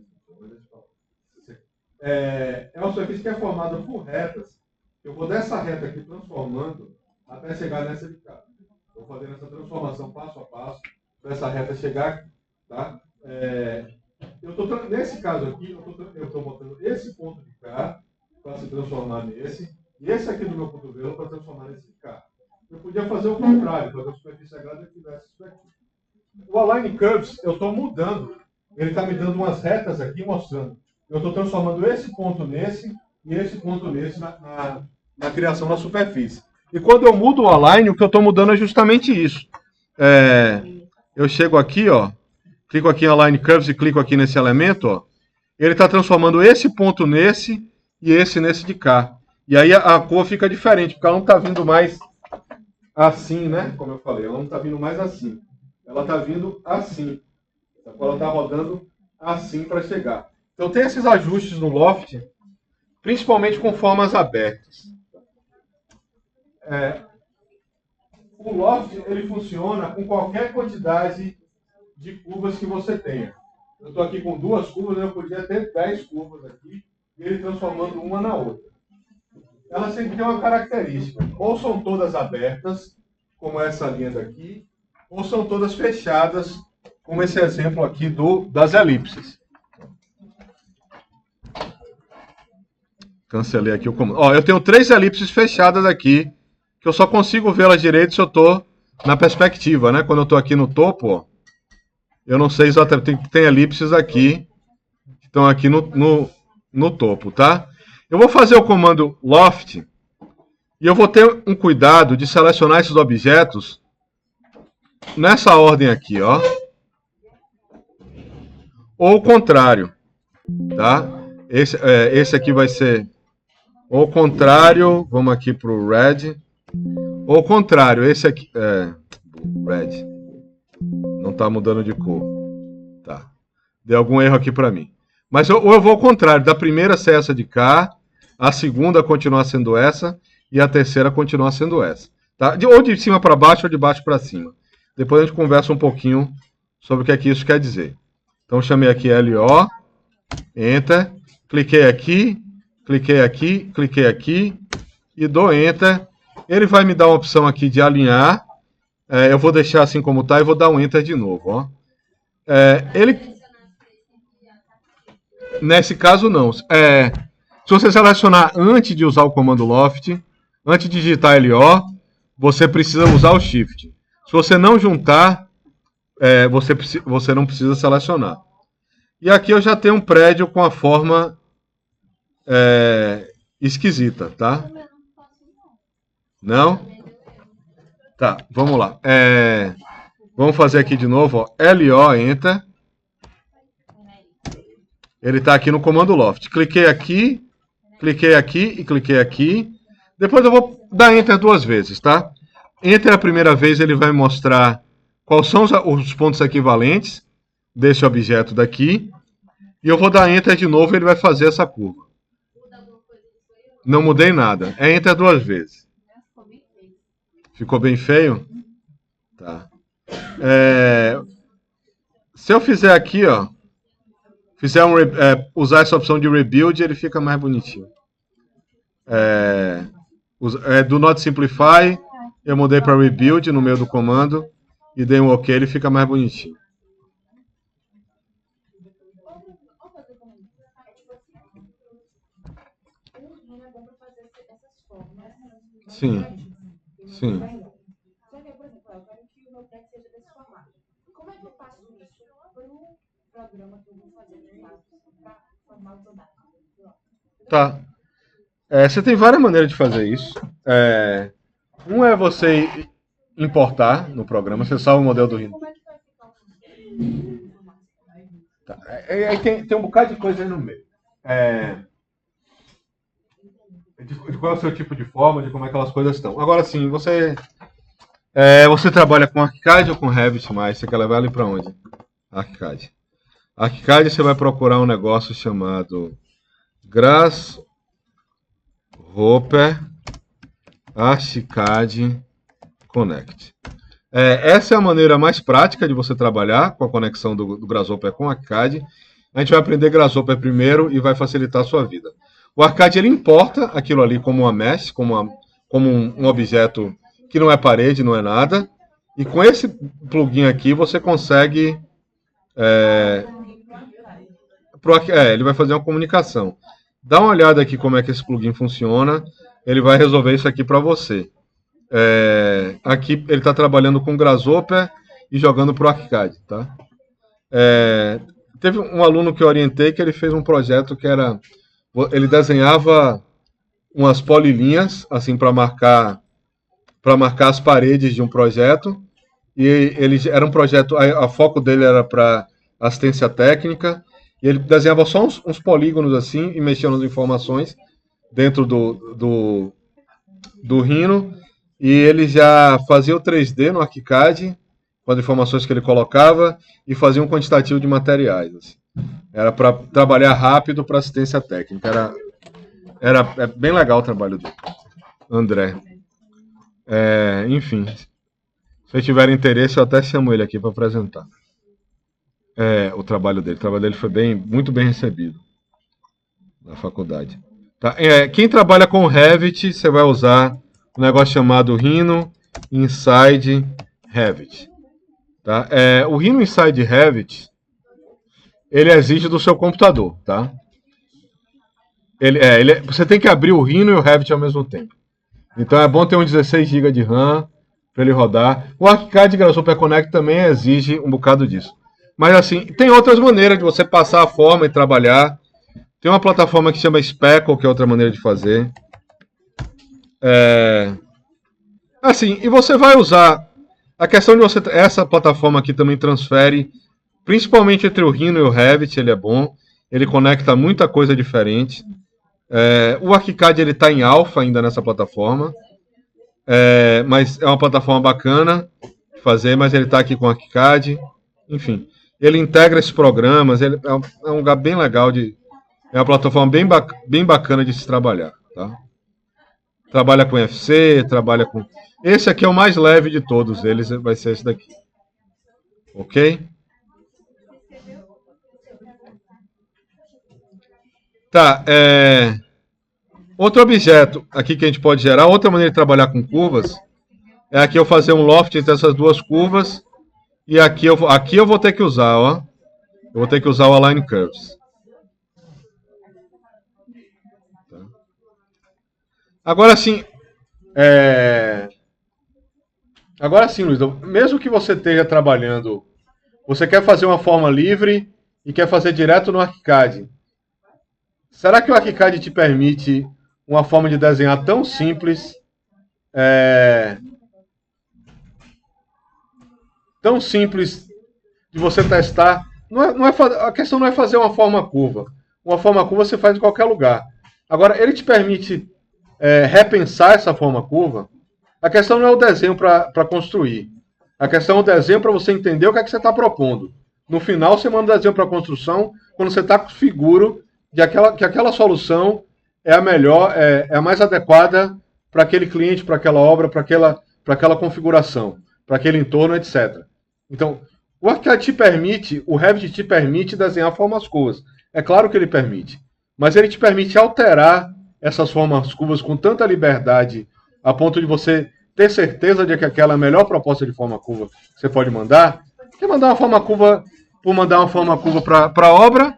É uma superfície que é formada por retas. Eu vou dessa reta aqui transformando até chegar nessa de cá. Vou fazendo essa transformação passo a passo para essa reta chegar, tá? Nesse caso aqui, eu estou botando esse ponto de cá para se transformar nesse, e esse aqui do meu cotovelo para transformar nesse de cá. Eu podia fazer o contrário, fazer a superfície sagrada e tivesse isso aqui. O Align Curves, eu estou mudando. Ele está me dando umas retas aqui, mostrando. Eu estou transformando esse ponto nesse e esse ponto nesse na criação da superfície. E quando eu mudo o Align, o que eu estou mudando é justamente isso. Eu chego aqui, ó, clico aqui em Align Curves e clico aqui nesse elemento, ó. Ele está transformando esse ponto nesse e esse nesse de cá. E aí a cor fica diferente, porque ela não está vindo mais assim, né? Como eu falei, ela não está vindo mais assim. Ela está vindo assim. Ela está rodando assim para chegar. Então tem esses ajustes no Loft, principalmente com formas abertas. O Loft ele funciona com qualquer quantidade de curvas que você tenha. Eu estou aqui com 2 curvas, eu podia ter 10 curvas aqui, e ele transformando uma na outra. Elas têm que ter uma característica. Ou são todas abertas, como essa linha daqui, ou são todas fechadas, como esse exemplo aqui das elipses. Cancelei aqui o comando. Ó, eu tenho 3 elipses fechadas aqui, que eu só consigo vê-las direito se eu estou na perspectiva, né? Quando eu estou aqui no topo, ó, eu não sei exatamente, tem elipses aqui, que estão aqui no topo, tá? Eu vou fazer o comando Loft, e eu vou ter um cuidado de selecionar esses objetos nessa ordem aqui, ó. Ou o contrário, tá? Esse aqui vai ser ou o contrário, vamos aqui para o Red. Ou o contrário, esse aqui... Red. Não está mudando de cor. Tá. Deu algum erro aqui para mim. Mas ou eu vou ao contrário, da primeira ser essa de cá, a segunda continuar sendo essa, e a terceira continuar sendo essa. Tá? Ou de cima para baixo, ou de baixo para cima. Depois a gente conversa um pouquinho sobre o que é que isso quer dizer. Então chamei aqui LO, Enter, cliquei aqui, e dou Enter. Ele vai me dar uma opção aqui de alinhar. Eu vou deixar assim como está e vou dar um Enter de novo. Ó. Nesse caso não. Se você selecionar antes de usar o comando Loft, antes de digitar LO, você precisa usar o Shift. Se você não juntar, você não precisa selecionar. E aqui eu já tenho um prédio com a forma esquisita, tá? Não? Tá, vamos lá. Vamos fazer aqui de novo, ó. LO, Enter. Ele está aqui no comando Loft. Cliquei aqui e cliquei aqui. Depois eu vou dar Enter duas vezes, tá? Enter a primeira vez, ele vai mostrar quais são os pontos equivalentes desse objeto daqui. E eu vou dar Enter de novo e ele vai fazer essa curva. Não mudei nada. É Enter duas vezes. Ficou bem feio? Tá. Se eu fizer aqui, ó, usar essa opção de Rebuild, ele fica mais bonitinho. Do Not Simplify, eu mudei para Rebuild no meio do comando e dei um OK, ele fica mais bonitinho. Sim, sim. Só que, por exemplo, eu quero que o meu text seja desse formato. Como é que eu faço isso para o programa que eu vou fazer para formar o dados? Tá. Você tem várias maneiras de fazer isso. Um é você importar no programa, você salva o modelo do Rhino. Tá. Aí tem um bocado de coisa aí no meio. De qual é o seu tipo de forma, de como é que aquelas coisas estão. Agora sim, você trabalha com ArchiCAD ou com Revit mais? Você quer levar ele para onde? ArchiCAD. ArchiCAD você vai procurar um negócio chamado Grasshopper ArchiCAD Connect. Essa é a maneira mais prática de você trabalhar com a conexão do Grasshopper com o ArchiCAD. A gente vai aprender Grasshopper primeiro e vai facilitar a sua vida. O ArchiCAD ele importa aquilo ali como uma mesh, como um objeto que não é parede, não é nada. E com esse plugin aqui você consegue... ele vai fazer uma comunicação. Dá uma olhada aqui como é que esse plugin funciona. Ele vai resolver isso aqui para você. Aqui ele está trabalhando com Grasshopper e jogando para o ArchiCAD. Tá? Teve um aluno que eu orientei que ele fez um projeto que era... Ele desenhava umas polilinhas assim para marcar as paredes de um projeto. E ele era um projeto, a foco dele era para assistência técnica. E ele desenhava só uns polígonos assim e mexia nas informações dentro do Rhino. E ele já fazia o 3D no ArchiCAD com as informações que ele colocava e fazia um quantitativo de materiais. Assim. Era para trabalhar rápido para assistência técnica. Era bem legal o trabalho dele. André. Enfim. Se vocês tiverem interesse, eu até chamo ele aqui para apresentar. O trabalho dele. O trabalho dele foi muito bem recebido na faculdade. Tá? Quem trabalha com Revit, você vai usar um negócio chamado Rhino Inside Revit. Tá? O Rhino Inside Revit, ele exige do seu computador. Tá? Você tem que abrir o Rhino e o Revit ao mesmo tempo. Então é bom ter um 16 GB de RAM para ele rodar. O ArchiCAD Grasshopper Connect também exige um bocado disso. Mas assim, tem outras maneiras de você passar a forma e trabalhar. Tem uma plataforma que chama Speckle, que é outra maneira de fazer. Assim, e você vai usar... A questão de você... Essa plataforma aqui também transfere, principalmente entre o Rhino e o Revit, ele é bom. Ele conecta muita coisa diferente. O ArchiCAD ele está em alpha ainda nessa plataforma. Mas é uma plataforma bacana de fazer, mas ele está aqui com o ArchiCAD. Enfim, ele integra esses programas. Ele é um lugar bem legal é uma plataforma bem bacana de se trabalhar. Tá? Trabalha com FC, trabalha com... Esse aqui é o mais leve de todos eles, vai ser esse daqui. Ok? Tá, outro objeto aqui que a gente pode gerar, outra maneira de trabalhar com curvas, é aqui eu fazer um loft entre essas duas curvas, e aqui eu vou ter que usar, ó. Eu vou ter que usar o Align Curves. Tá. Agora sim, Luiz, mesmo que você esteja trabalhando, você quer fazer uma forma livre e quer fazer direto no ArchiCAD. Será que o ArchiCAD te permite uma forma de desenhar tão simples tão simples de você testar. A questão não é fazer uma forma curva. Uma forma curva você faz em qualquer lugar. Agora, ele te permite repensar essa forma curva. A questão não é o desenho para construir. A questão é o desenho para você entender o que é que você está propondo. No final, você manda o desenho para a construção quando você está seguro de que aquela solução é a melhor, é a mais adequada para aquele cliente, para aquela obra, para aquela configuração, para aquele entorno, etc. Então, o ArchiCAD te permite, o Revit te permite desenhar formas curvas. É claro que ele permite. Mas ele te permite alterar essas formas curvas com tanta liberdade, a ponto de você ter certeza de que aquela é a melhor proposta de forma curva que você pode mandar. Porque mandar uma forma curva, por mandar uma forma curva para a obra,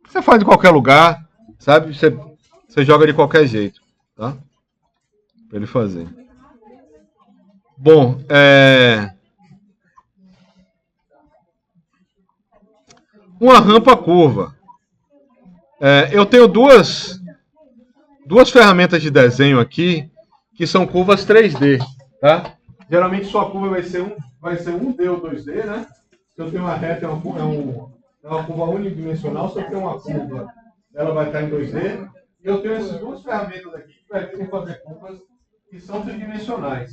você faz em qualquer lugar, sabe? Você joga de qualquer jeito, tá? Para ele fazer. Bom, uma rampa curva. Eu tenho duas ferramentas de desenho aqui que são curvas 3D, tá? Geralmente sua curva vai ser 1D ou 2D, né? Se eu tenho uma reta, é uma curva unidimensional. Se eu tenho uma curva, ela vai estar em 2D. E eu tenho essas duas ferramentas aqui que permitem fazer curvas que são tridimensionais.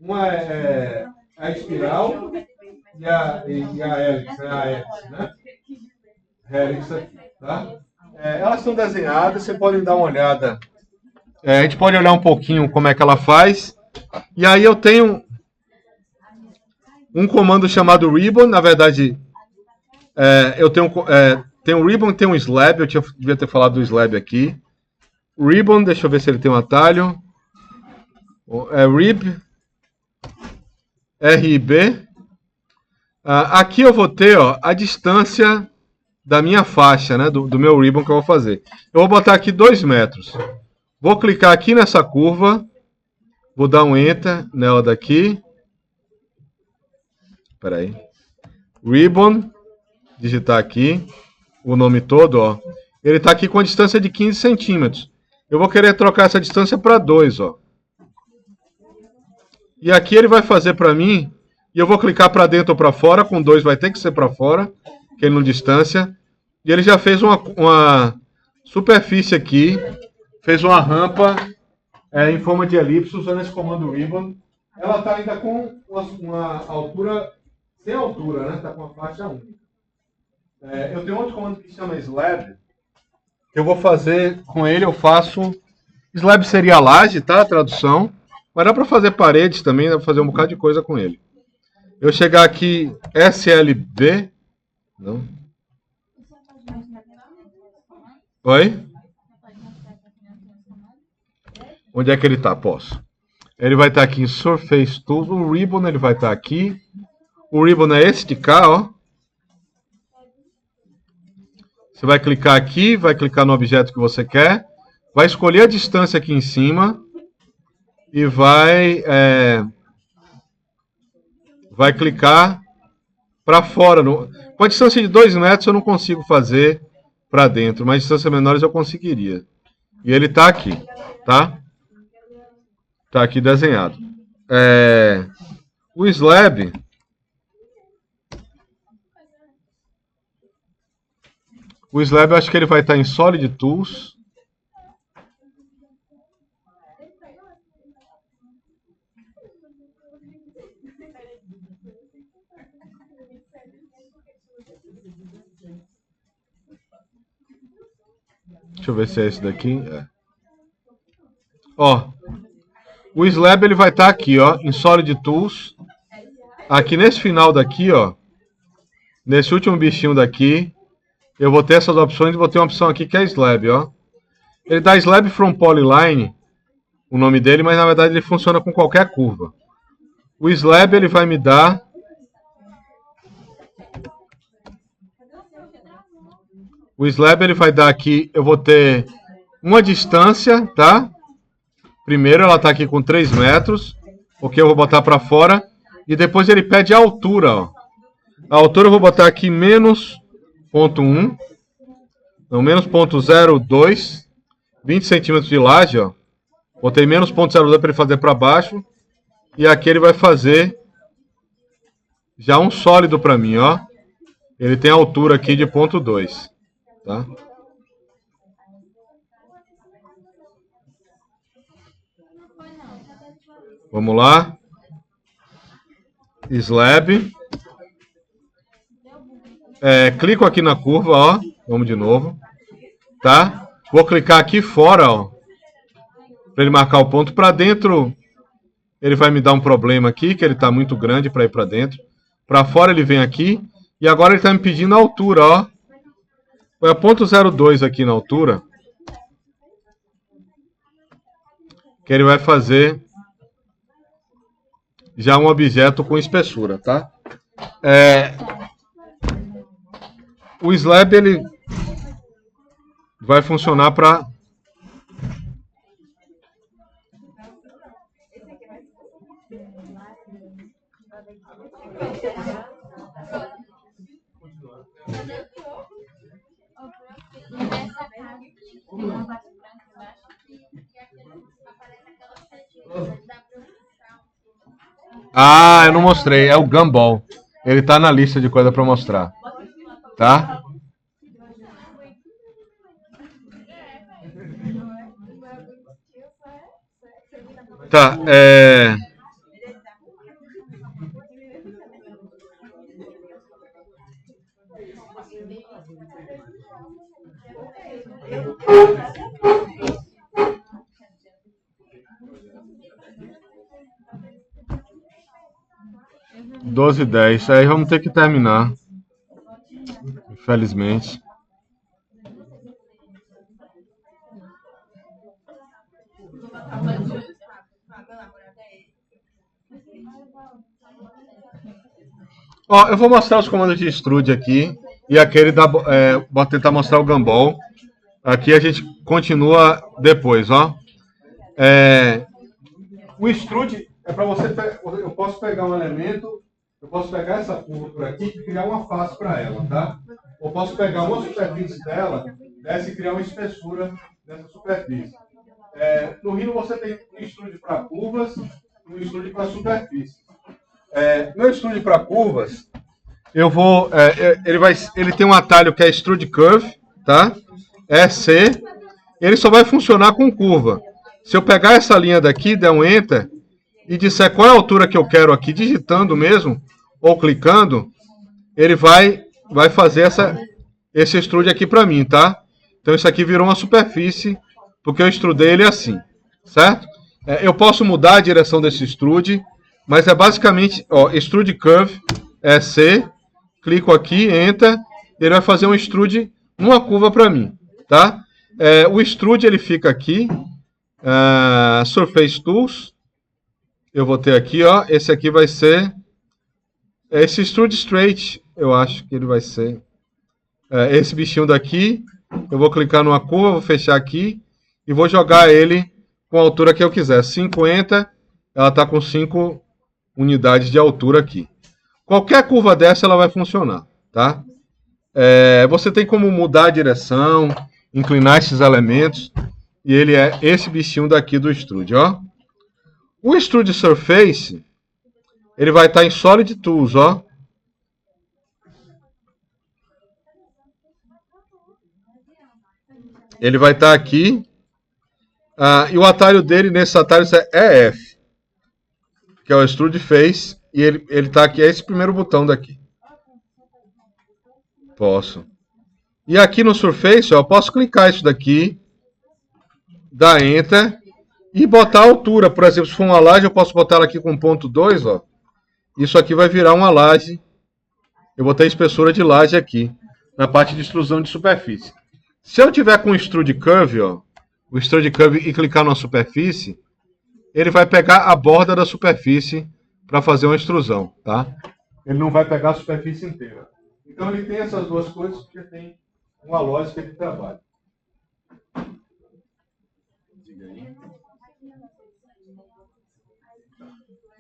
Uma é a espiral e a hélice, né? Hélice aqui, tá? Elas são desenhadas, vocês podem dar uma olhada. A gente pode olhar um pouquinho como é que ela faz. E aí eu tenho um comando chamado ribbon. Na verdade, eu tenho um ribbon e tem um slab. Eu devia ter falado do slab aqui. Ribbon, deixa eu ver se ele tem um atalho. Rib, RIB. Aqui eu vou ter a distância da minha faixa, né, do meu ribbon que eu vou fazer. Eu vou botar aqui 2 metros. Vou clicar aqui nessa curva. Vou dar um Enter nela daqui. Espera aí. Ribbon. Digitar aqui. O nome todo, ó. Ele está aqui com a distância de 15 centímetros. Eu vou querer trocar essa distância para 2, ó. E aqui ele vai fazer para mim. E eu vou clicar para dentro ou para fora. Com 2 vai ter que ser para fora. Que ele não distância. E ele já fez uma superfície aqui. Fez uma rampa em forma de elipse usando esse comando ribbon. Ela está ainda com uma altura sem altura, né? Está com uma faixa única. Eu tenho outro comando que se chama slab. Que eu vou fazer com ele, eu faço... Slab seria laje, tá? A tradução. Mas dá para fazer paredes também, dá para fazer um bocado de coisa com ele. Eu chegar aqui, SLB. Não. Oi? Onde é que ele está? Posso. Ele vai estar aqui em Surface Tools. O Ribbon ele vai estar aqui. O Ribbon é esse de cá, ó. Você vai clicar aqui, vai clicar no objeto que você quer. Vai escolher a distância aqui em cima. E vai clicar para fora. Com a distância de 2 metros eu não consigo fazer para dentro. Mas distâncias menores eu conseguiria. E ele está aqui, tá? Está aqui desenhado. O slab. O slab eu acho que ele vai estar em Solid Tools. Deixa eu ver se é esse daqui. Ó. O slab ele vai estar aqui, ó, em Solid Tools. Aqui nesse final daqui, ó. Nesse último bichinho daqui. Eu vou ter essas opções e vou ter uma opção aqui que é slab, ó. Ele dá slab from polyline, o nome dele, mas na verdade ele funciona com qualquer curva. O slab ele vai me dar... O slab ele vai dar aqui, eu vou ter uma distância, tá? Primeiro ela está aqui com 3 metros, porque eu vou botar para fora. E depois ele pede a altura, ó. A altura eu vou botar aqui menos 0,1. Não, menos 0,02. 20 centímetros de laje, ó. Botei menos 0,02 para ele fazer para baixo. E aqui ele vai fazer Já um sólido para mim, ó. Ele tem altura aqui de 0,2, tá? Vamos lá. Slab. Clico aqui na curva, ó. Vamos de novo. Tá? Vou clicar aqui fora, ó. Para ele marcar o ponto para dentro. Ele vai me dar um problema aqui, que ele está muito grande para ir para dentro. Para fora ele vem aqui. E agora ele está me pedindo a altura, ó. Foi a 0,02 aqui na altura. Que ele vai fazer já um objeto com espessura, tá? O slab ele vai funcionar para eu não mostrei, é o gumball. Ele tá na lista de coisa para mostrar, tá? Tá, doze e 10. Aí vamos ter que terminar. Infelizmente. Ó, eu vou mostrar os comandos de extrude aqui. E aquele vou tentar mostrar o gumball. Aqui a gente continua depois, ó. O extrude é para você. Eu posso pegar um elemento, eu posso pegar essa curva por aqui e criar uma face para ela, tá? Ou posso pegar uma superfície dela, dessa e criar uma espessura nessa superfície. No Rhino você tem um extrude para curvas e um extrude para superfície. Meu extrude para curvas, eu vou. Ele tem um atalho que é Extrude Curve, tá? EC. Ele só vai funcionar com curva. Se eu pegar essa linha daqui, der um Enter e disser qual é a altura que eu quero aqui, digitando mesmo ou clicando, ele vai fazer esse extrude aqui para mim, tá? Então isso aqui virou uma superfície porque eu extrudei ele assim, certo? Eu posso mudar a direção desse extrude, mas é basicamente, ó, Extrude Curve, EC, clico aqui, Enter, ele vai fazer um extrude numa curva para mim, tá? O extrude ele fica aqui, Surface Tools, eu vou ter aqui, ó, esse aqui vai ser, esse Extrude Straight, eu acho que ele vai ser, esse bichinho daqui, eu vou clicar numa curva, vou fechar aqui, e vou jogar ele com a altura que eu quiser, 50, ela está com 5 unidades de altura aqui. Qualquer curva dessa ela vai funcionar, tá? Você tem como mudar a direção, inclinar esses elementos, e ele é esse bichinho daqui do extrude, ó. O extrude surface, ele vai estar em Solid Tools, ó. Ele vai estar aqui, e o atalho dele nesse atalho é EF, que é o Extrude Face, e ele está aqui, é esse primeiro botão daqui. Posso. E aqui no Surface, ó, eu posso clicar isso daqui, dar Enter e botar a altura. Por exemplo, se for uma laje, eu posso botar ela aqui com 0,2, ó. Isso aqui vai virar uma laje. Eu botei a espessura de laje aqui, na parte de extrusão de superfície. Se eu tiver com o Extrude Curve, ó, o Extrude Curve e clicar na superfície, ele vai pegar a borda da superfície para fazer uma extrusão, tá? Ele não vai pegar a superfície inteira. Então ele tem essas duas coisas porque tem uma lógica de trabalho. Diga aí.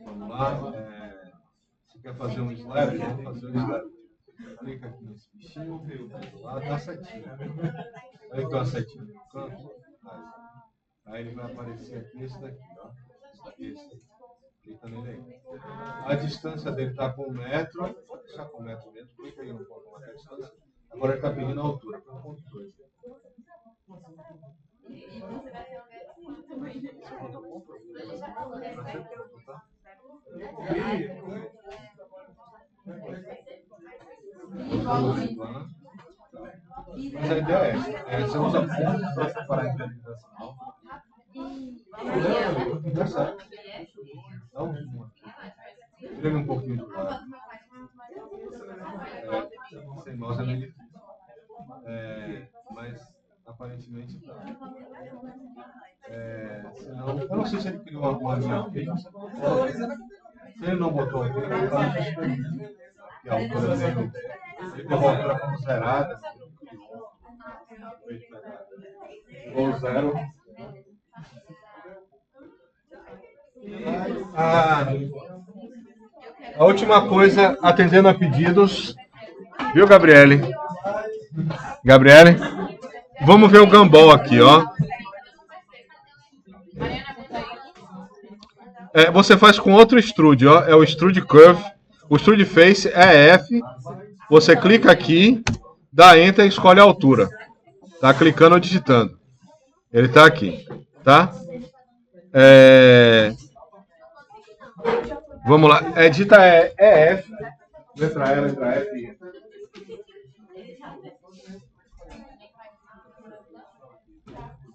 Vamos lá. Você quer fazer um slab? Vamos fazer um slab. Clica aqui nesse bichinho, vê o do lado, dá setinha. Olha que tem uma setinha no canto. Aí ele vai aparecer aqui esse daqui, ó. Esse daqui. Clica nele aí. A distância dele está com 1 metro. Vou deixar com 1 metro dentro. Clica aí um pouco mais a distância. Agora ele está pedindo a altura. 1,2. Mas a ideia é essa. Você usa pontos para separar a inteligência. Tá certo. Dá um zoom aqui. Vira um pouquinho do lado. Sem mouse é meio difícil. Mas aparentemente tá. Senão, eu não sei se ele criou alguma linha fixa. Se ele não botou aqui, que a altura dele, ele pegou a altura como zerada. Ou zero. A última coisa, atendendo a pedidos. Viu, Gabriele? Gabriele? Vamos ver o Gumball aqui, ó. Você faz com outro extrude, ó. É o extrude curve. O extrude face é F. Você clica aqui, dá Enter e escolhe a altura. Tá clicando ou digitando. Ele tá aqui, tá? Vamos lá. Digita EF. Letra E, letra F.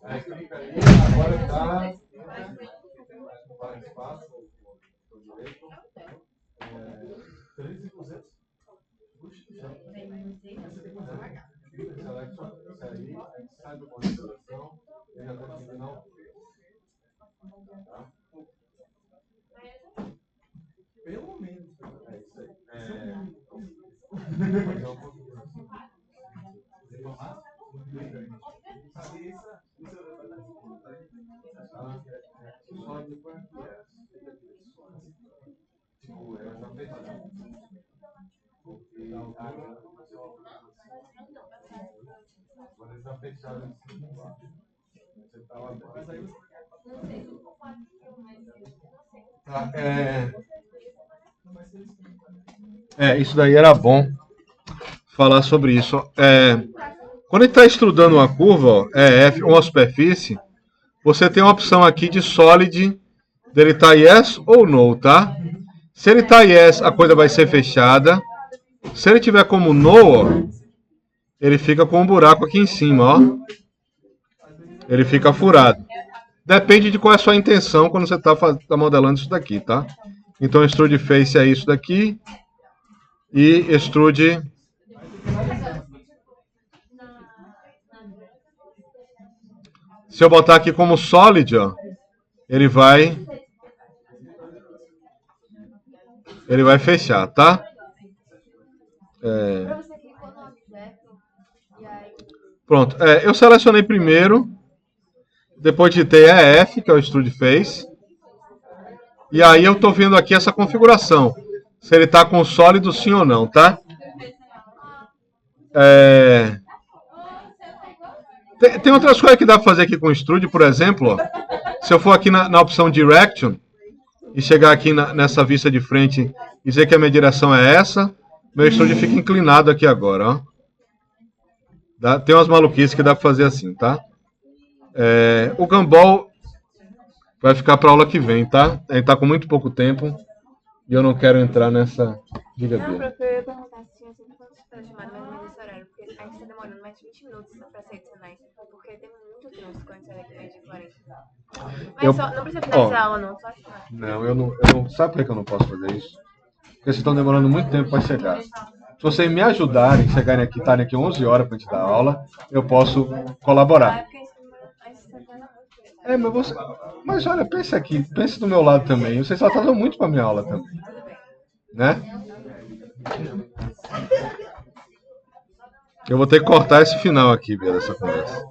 Aí clica ali. Agora tá. Espaço. 13%. Sai do modo de seleção. Ele já está aqui no pelo menos. É isso aí. Só depois eu já fechei. Quando ele está fechado em cima, você estava aberto. Isso daí era bom falar sobre isso. Quando ele está extrudando uma curva, ó, F, uma superfície, você tem uma opção aqui de solid, dele tá yes ou no, tá? Se ele tá yes, a coisa vai ser fechada. Se ele tiver como no, ó, ele fica com um buraco aqui em cima, ó. Ele fica furado. Depende de qual é a sua intenção quando você tá modelando isso daqui, tá? Então, extrude face é isso daqui. E extrude... Se eu botar aqui como solid, ó, ele vai fechar, tá? Pronto. Eu selecionei primeiro, depois digitei EF, que é o Extrude Face. E aí eu estou vendo aqui essa configuração. Se ele está com sólido sim ou não, tá? Tem outras coisas que dá para fazer aqui com o Extrude, por exemplo. Ó, se eu for aqui na opção Direction e chegar aqui nessa vista de frente e dizer que a minha direção é essa, meu Extrude fica inclinado aqui agora. Ó. Tem umas maluquices que dá para fazer assim, tá? O Gumball vai ficar para a aula que vem, tá? A gente tá com muito pouco tempo e eu não quero entrar nessa... Diga, Bia. Não, prof, eu ia perguntar se tinha sempre quantos para chamar mais ou menos nesse horário, porque a gente está demorando mais de 20 minutos para sair de Senai, porque tem muito trânsito quando sai daqui meio de Floresta. Mas não precisa finalizar a aula, não, só chamar. Não, eu não... Sabe por que eu não posso fazer isso? Porque vocês estão demorando muito tempo para chegar. Se vocês me ajudarem, chegarem aqui, estarem aqui 11 horas para a gente dar aula, eu posso colaborar. Mas olha, pense aqui, pense do meu lado também. Vocês só estão muito para minha aula também, né? Eu vou ter que cortar esse final aqui, Bia, dessa conversa.